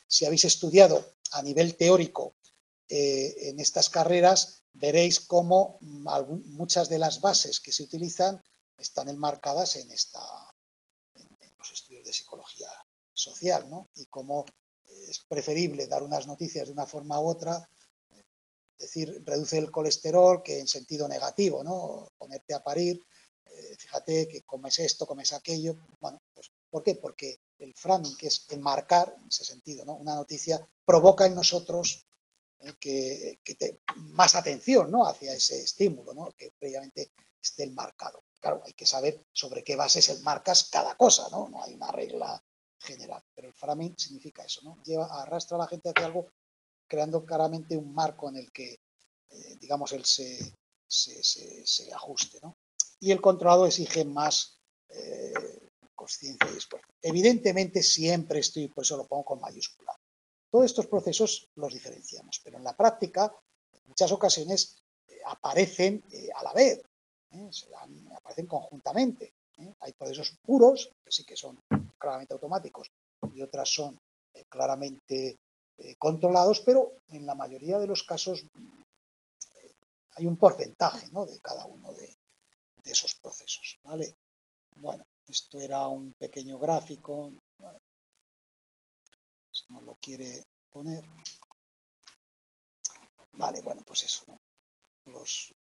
si habéis estudiado a nivel teórico en estas carreras, veréis cómo muchas de las bases que se utilizan están enmarcadas en los estudios de psicología social, ¿no? Y cómo es preferible dar unas noticias de una forma u otra, es decir, reduce el colesterol, que en sentido negativo, ¿no? Ponerte a parir, fíjate que comes esto, comes aquello. Bueno, pues ¿por qué? Porque el framing, que es enmarcar, en ese sentido, ¿no? Una noticia provoca en nosotros más atención, ¿no? Hacia ese estímulo, ¿no? Que previamente esté enmarcado. Claro, hay que saber sobre qué bases enmarcas cada cosa, ¿no? No hay una regla general, pero el framing significa eso, ¿no? Arrastra a la gente hacia algo creando claramente un marco en el que, digamos, él se ajuste, ¿no? Y el controlado exige más conciencia y esfuerzo. Evidentemente siempre estoy, por eso lo pongo con mayúscula. Todos estos procesos los diferenciamos, pero en la práctica, en muchas ocasiones, aparecen a la vez, aparecen conjuntamente. Hay procesos puros, que sí que son claramente automáticos, y otras son claramente controlados, pero en la mayoría de los casos hay un porcentaje, ¿no? De cada uno de esos procesos, ¿vale? Bueno, esto era un pequeño gráfico, ¿vale? Si no lo quiere poner. Vale, bueno, pues eso, ¿no? Los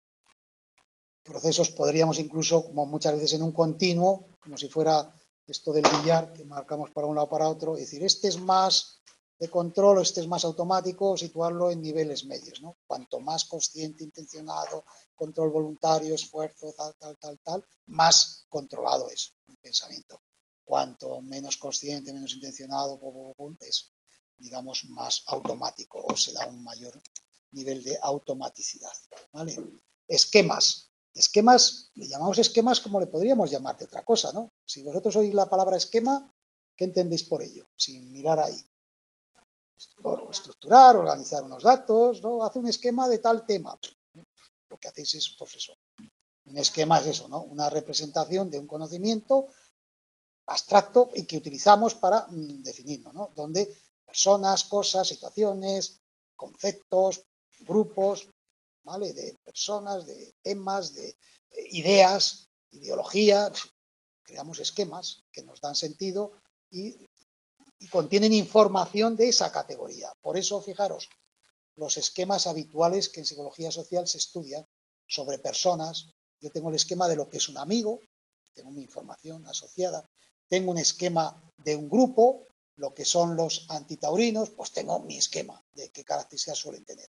procesos podríamos incluso, como muchas veces en un continuo, como si fuera esto del billar, que marcamos para un lado para otro, y decir, este es más de control o este es más automático, situarlo en niveles medios, ¿no? Cuanto más consciente, intencionado, control voluntario, esfuerzo, tal, más controlado es el pensamiento. Cuanto menos consciente, menos intencionado, es, digamos, más automático o se da un mayor nivel de automaticidad, ¿vale? Esquemas. Esquemas, le llamamos esquemas como le podríamos llamar de otra cosa, ¿no? Si vosotros oís la palabra esquema, ¿qué entendéis por ello? Sin mirar ahí. Estructurar, organizar unos datos, ¿no? Hace un esquema de tal tema. Lo que hacéis es, pues eso. Un esquema es eso, ¿no? Una representación de un conocimiento abstracto y que utilizamos para definirlo, ¿no? Donde personas, cosas, situaciones, conceptos, grupos, ¿vale? De personas, de temas, de ideas, ideología, creamos esquemas que nos dan sentido y contienen información de esa categoría. Por eso, fijaros, los esquemas habituales que en psicología social se estudian sobre personas. Yo tengo el esquema de lo que es un amigo, tengo mi información asociada. Tengo un esquema de un grupo, lo que son los antitaurinos, pues tengo mi esquema de qué características suelen tener.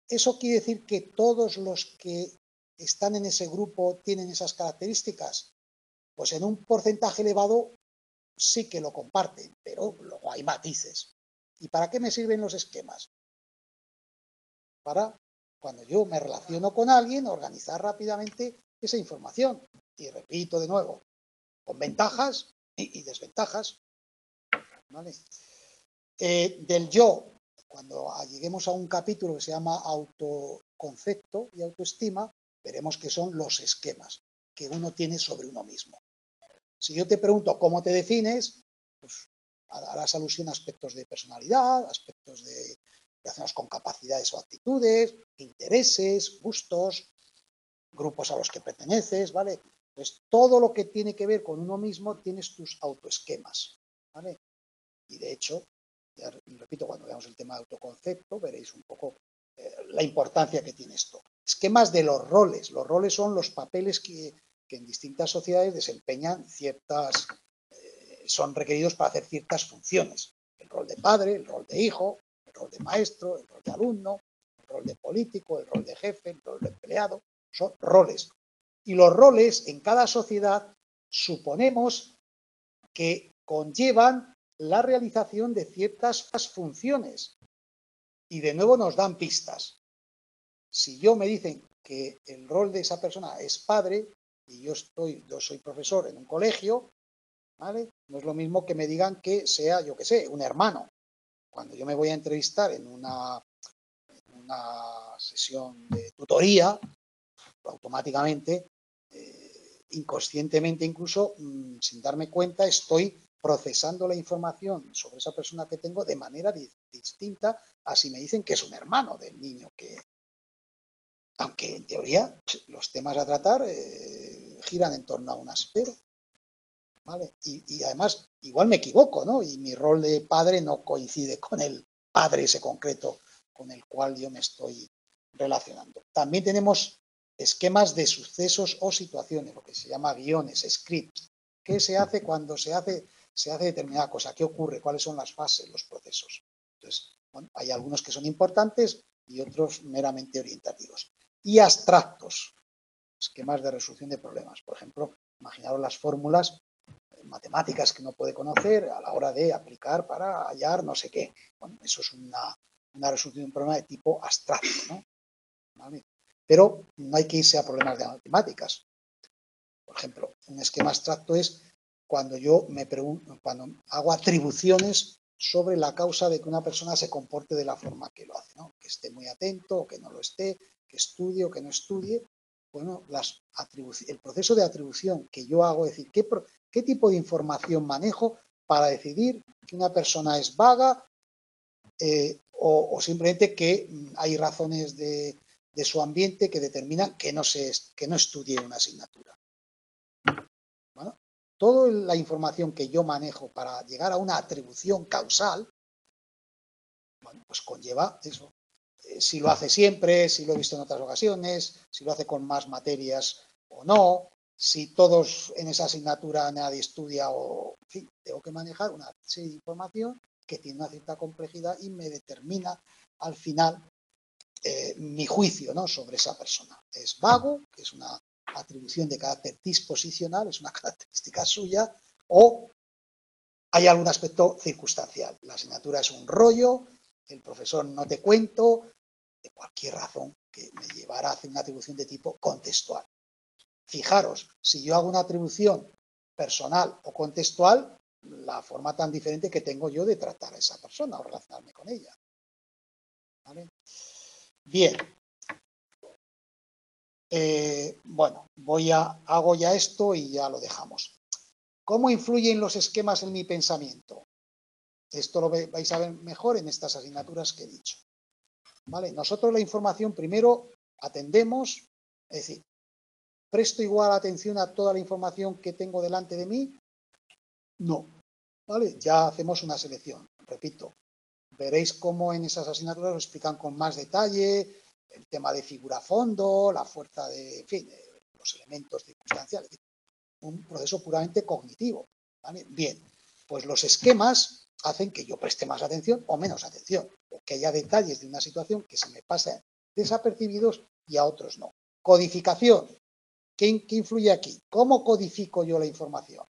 ¿Eso quiere decir que todos los que están en ese grupo tienen esas características? Pues en un porcentaje elevado sí que lo comparten, pero luego hay matices. ¿Y para qué me sirven los esquemas? Para, cuando yo me relaciono con alguien, organizar rápidamente esa información. Y repito de nuevo, con ventajas y desventajas. ¿Vale? Del yo, cuando lleguemos a un capítulo que se llama autoconcepto y autoestima, veremos que son los esquemas que uno tiene sobre uno mismo. Si yo te pregunto cómo te defines, pues harás alusión a aspectos de personalidad, aspectos relacionados con capacidades o actitudes, intereses, gustos, grupos a los que perteneces, ¿vale? Pues todo lo que tiene que ver con uno mismo tienes tus autoesquemas, ¿vale? Y de hecho, ya repito, cuando veamos el tema de autoconcepto, veréis un poco la importancia que tiene esto. Esquemas de los roles. Los roles son los papeles que en distintas sociedades desempeñan ciertas, son requeridos para hacer ciertas funciones. El rol de padre, el rol de hijo, el rol de maestro, el rol de alumno, el rol de político, el rol de jefe, el rol de empleado. Son roles. Y los roles en cada sociedad suponemos que conllevan la realización de ciertas funciones. Y de nuevo nos dan pistas. Si yo me dicen que el rol de esa persona es padre y yo soy profesor en un colegio, ¿vale? No es lo mismo que me digan que sea, yo qué sé, un hermano. Cuando yo me voy a entrevistar en una sesión de tutoría, automáticamente, inconscientemente incluso, sin darme cuenta, estoy procesando la información sobre esa persona que tengo de manera distinta a si me dicen que es un hermano del niño que, aunque en teoría los temas a tratar giran en torno a un aspero, ¿vale? Y además, igual me equivoco, ¿no? Y mi rol de padre no coincide con el padre ese concreto con el cual yo me estoy relacionando. También tenemos esquemas de sucesos o situaciones, lo que se llama guiones, scripts. ¿Qué se hace cuando se hace determinada cosa? ¿Qué ocurre? ¿Cuáles son las fases, los procesos? Entonces, bueno, hay algunos que son importantes y otros meramente orientativos. Y abstractos, esquemas de resolución de problemas. Por ejemplo, imaginaros las fórmulas matemáticas que uno puede conocer a la hora de aplicar para hallar no sé qué. Bueno, eso es una resolución de un problema de tipo abstracto, ¿no? ¿Vale? Pero no hay que irse a problemas de matemáticas. Por ejemplo, un esquema abstracto es cuando yo me pregunto, cuando hago atribuciones sobre la causa de que una persona se comporte de la forma que lo hace, ¿no? Que esté muy atento o que no lo esté, que estudie o que no estudie. Bueno, el proceso de atribución que yo hago, es decir, ¿qué tipo de información manejo para decidir que una persona es vaga o simplemente que hay razones de su ambiente que determinan que no estudie una asignatura? ¿Bueno? Toda la información que yo manejo para llegar a una atribución causal, bueno, pues conlleva eso. Si lo hace siempre, si lo he visto en otras ocasiones, si lo hace con más materias o no, si todos en esa asignatura nadie estudia o, en fin, tengo que manejar una serie de información que tiene una cierta complejidad y me determina al final mi juicio, ¿no?, sobre esa persona. Es vago, que es una atribución de carácter disposicional, es una característica suya, o hay algún aspecto circunstancial. La asignatura es un rollo, el profesor no te cuento, de cualquier razón que me llevara a hacer una atribución de tipo contextual. Fijaros, si yo hago una atribución personal o contextual, la forma tan diferente que tengo yo de tratar a esa persona o relacionarme con ella. ¿Vale? Bien. Bueno, hago ya esto y ya lo dejamos. ¿Cómo influyen los esquemas en mi pensamiento? Esto lo vais a ver mejor en estas asignaturas que he dicho. ¿Vale? Nosotros la información primero atendemos, es decir, ¿presto igual atención a toda la información que tengo delante de mí? No. ¿Vale? Ya hacemos una selección. Repito, veréis cómo en esas asignaturas lo explican con más detalle, el tema de figura-fondo, la fuerza de, en fin, los elementos circunstanciales. Un proceso puramente cognitivo. ¿Vale? Bien, pues los esquemas hacen que yo preste más atención o menos atención, o que haya detalles de una situación que se me pasen desapercibidos y a otros no. Codificación. ¿Qué influye aquí? ¿Cómo codifico yo la información?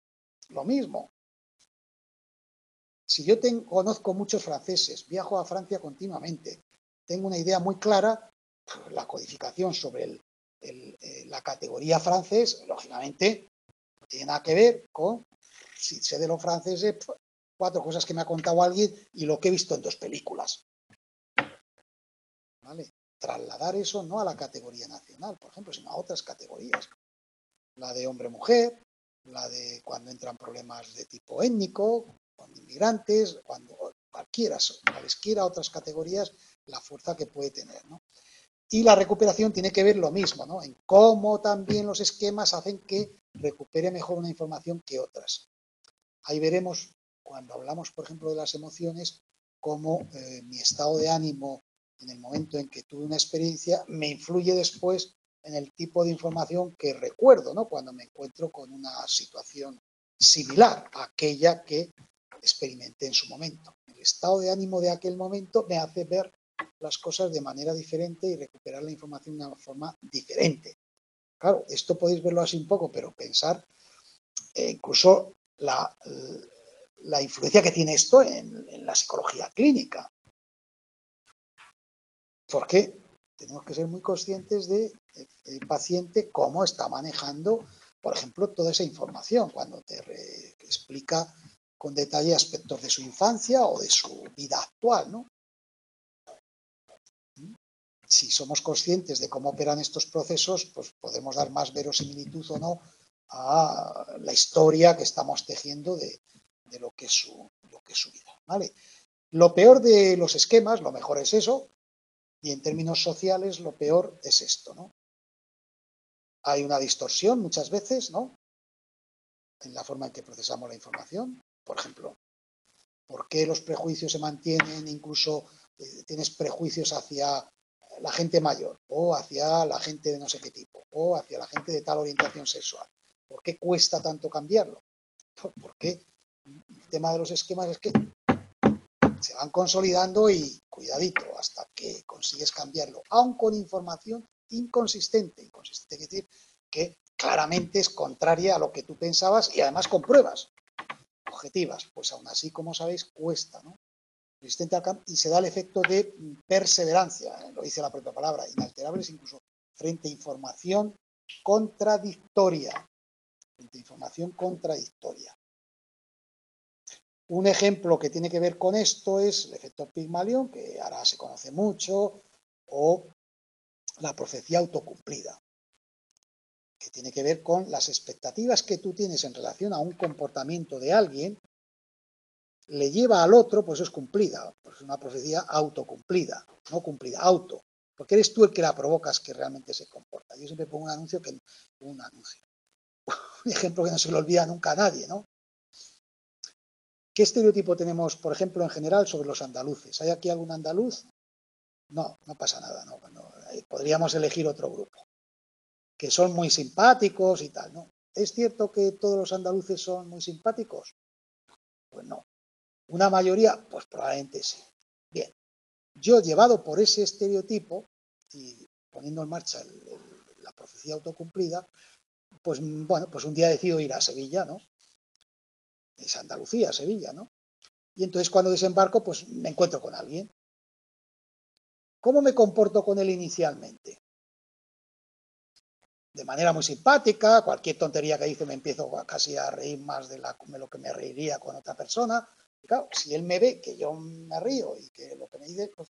Lo mismo. Si yo conozco muchos franceses, viajo a Francia continuamente, tengo una idea muy clara, la codificación sobre la categoría francés, lógicamente, no tiene nada que ver con, si sé de los franceses, 4 cosas que me ha contado alguien y lo que he visto en 2 películas. ¿Vale? Trasladar eso no a la categoría nacional, por ejemplo, sino a otras categorías. La de hombre-mujer, la de cuando entran problemas de tipo étnico, con inmigrantes, cuando cualesquiera otras categorías, la fuerza que puede tener, ¿no? Y la recuperación tiene que ver lo mismo, ¿no? En cómo también los esquemas hacen que recupere mejor una información que otras. Ahí veremos, cuando hablamos, por ejemplo, de las emociones, cómo mi estado de ánimo en el momento en que tuve una experiencia me influye después en el tipo de información que recuerdo, ¿no?, cuando me encuentro con una situación similar a aquella que experimenté en su momento. El estado de ánimo de aquel momento me hace ver las cosas de manera diferente y recuperar la información de una forma diferente. Claro, esto podéis verlo así un poco, pero pensar incluso la influencia que tiene esto en la psicología clínica. Porque tenemos que ser muy conscientes de el paciente cómo está manejando, por ejemplo, toda esa información, cuando te explica con detalle aspectos de su infancia o de su vida actual, ¿no? Si somos conscientes de cómo operan estos procesos, pues podemos dar más verosimilitud o no a la historia que estamos tejiendo de lo que es su vida, ¿vale? Lo peor de los esquemas, lo mejor es eso, y en términos sociales lo peor es esto, ¿no? Hay una distorsión muchas veces, ¿no?, en la forma en que procesamos la información. Por ejemplo, ¿por qué los prejuicios se mantienen? Incluso tienes prejuicios hacia la gente mayor o hacia la gente de no sé qué tipo o hacia la gente de tal orientación sexual. ¿Por qué cuesta tanto cambiarlo? Porque el tema de los esquemas es que se van consolidando y cuidadito hasta que consigues cambiarlo, aun con información inconsistente. Inconsistente quiere decir que claramente es contraria a lo que tú pensabas y además con pruebas objetivas. Pues aún así, como sabéis, cuesta, ¿no? Resistente al cambio, y se da el efecto de perseverancia, lo dice la propia palabra, inalterables incluso frente a información contradictoria. Frente a información contradictoria. Un ejemplo que tiene que ver con esto es el efecto Pigmalión, que ahora se conoce mucho, o la profecía autocumplida, que tiene que ver con las expectativas que tú tienes en relación a un comportamiento de alguien, le lleva al otro, pues es cumplida, pues es una profecía autocumplida, no cumplida, auto, porque eres tú el que la provocas que realmente se comporta. Yo siempre pongo un anuncio, un ejemplo que no se le olvida nunca a nadie, ¿no? ¿Qué estereotipo tenemos, por ejemplo, en general sobre los andaluces? ¿Hay aquí algún andaluz? No, no pasa nada, no, podríamos elegir otro grupo, que son muy simpáticos y tal, ¿no? ¿Es cierto que todos los andaluces son muy simpáticos? Pues no. ¿Una mayoría? Pues probablemente sí. Bien, yo llevado por ese estereotipo y poniendo en marcha la profecía autocumplida, pues bueno, pues un día decido ir a Sevilla, ¿no? Es Andalucía, Sevilla, ¿no? Y entonces cuando desembarco, pues me encuentro con alguien. ¿Cómo me comporto con él inicialmente? De manera muy simpática, cualquier tontería que dice me empiezo casi a reír más de lo que me reiría con otra persona. Y claro, si él me ve que yo me río y que lo que me dice, pues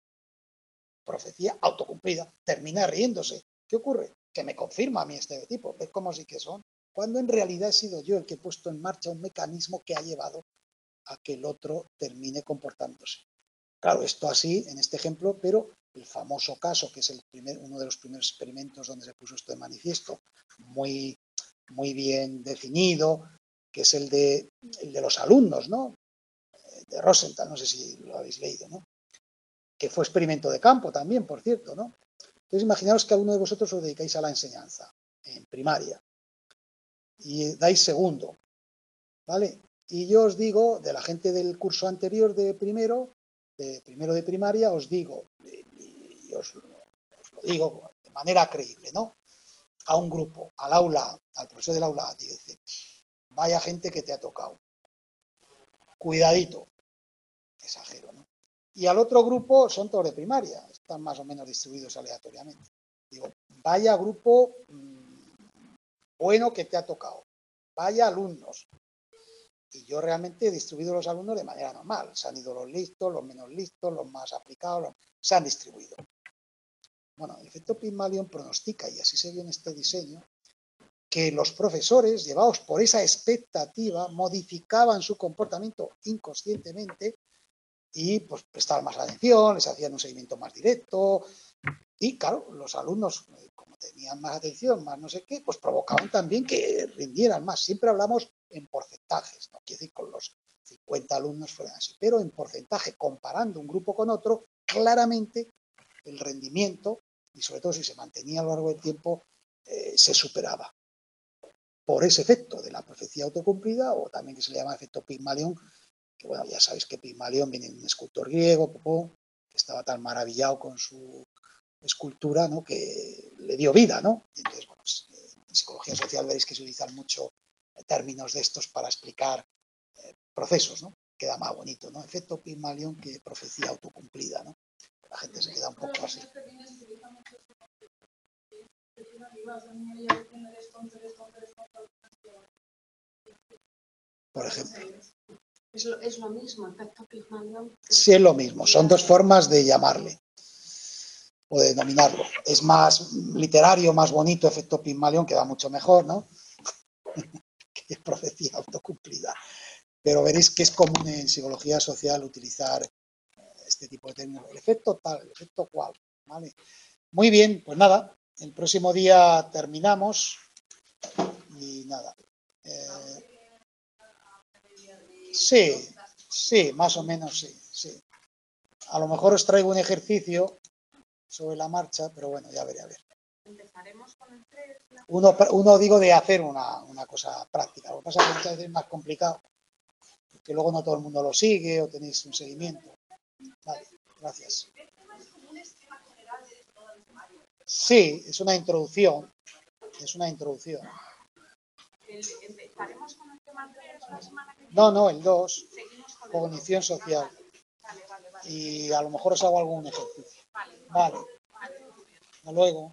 profecía autocumplida, termina riéndose. ¿Qué ocurre? Que me confirma a mí este estereotipo. ¿Ves cómo sí que son? Cuando en realidad he sido yo el que he puesto en marcha un mecanismo que ha llevado a que el otro termine comportándose. Claro, esto así en este ejemplo, pero el famoso caso, que es uno de los primeros experimentos donde se puso esto de manifiesto, muy, muy bien definido, que es el de los alumnos, ¿no? De Rosenthal, no sé si lo habéis leído, ¿no? Que fue experimento de campo también, por cierto, ¿no? Entonces imaginaos que alguno de vosotros os dedicáis a la enseñanza en primaria y dais segundo, ¿vale? Y yo os digo, de la gente del curso anterior de primero de primaria, os digo, y os lo digo de manera creíble, ¿no? A un grupo, al aula, al profesor del aula, dice, vaya gente que te ha tocado. Cuidadito. Exagero, ¿no? Y al otro grupo son todos de primaria, están más o menos distribuidos aleatoriamente. Digo, vaya grupo bueno que te ha tocado, vaya alumnos. Y yo realmente he distribuido los alumnos de manera normal. Se han ido los listos, los menos listos, los más aplicados, se han distribuido. Bueno, el efecto Pygmalion pronostica, y así se vio en este diseño, que los profesores, llevados por esa expectativa, modificaban su comportamiento inconscientemente y pues prestaban más atención, les hacían un seguimiento más directo y claro, los alumnos, como tenían más atención, más no sé qué, pues provocaban también que rindieran más. Siempre hablamos en porcentajes, no quiere decir con los 50 alumnos fueran así, pero en porcentaje, comparando un grupo con otro, claramente el rendimiento, y sobre todo si se mantenía a lo largo del tiempo, se superaba. Por ese efecto de la profecía autocumplida, o también que se le llama efecto Pygmalion, que bueno, ya sabéis que Pygmalion viene de un escultor griego, que estaba tan maravillado con su escultura, ¿no?, que le dio vida, ¿no? Y entonces, bueno, pues, en psicología social veréis que se utilizan mucho términos de estos para explicar procesos, ¿no? Queda más bonito, ¿no? Efecto Pigmalión que profecía autocumplida, ¿no? La gente se queda un poco así. Por ejemplo. Es lo mismo, efecto Pigmalión. Sí, es lo mismo. Son dos formas de llamarle o de denominarlo. Es más literario, más bonito, efecto Pigmalión, queda mucho mejor, ¿no? Que profecía autocumplida. Pero veréis que es común en psicología social utilizar este tipo de términos. El efecto tal, el efecto cual, ¿vale? Muy bien, pues nada, el próximo día terminamos y nada. Sí, más o menos sí. A lo mejor os traigo un ejercicio sobre la marcha, pero bueno, ya veré, a ver. Empezaremos con el 3. Uno digo de hacer una cosa práctica. Lo que pasa es que muchas veces es más complicado, porque luego no todo el mundo lo sigue o tenéis un seguimiento. Vale, gracias. Sí, es una introducción. ¿Empezaremos con el tema 3 la semana que viene? No, el 2, cognición social. Vale. Y a lo mejor os hago algún ejercicio. Vale. Hasta luego.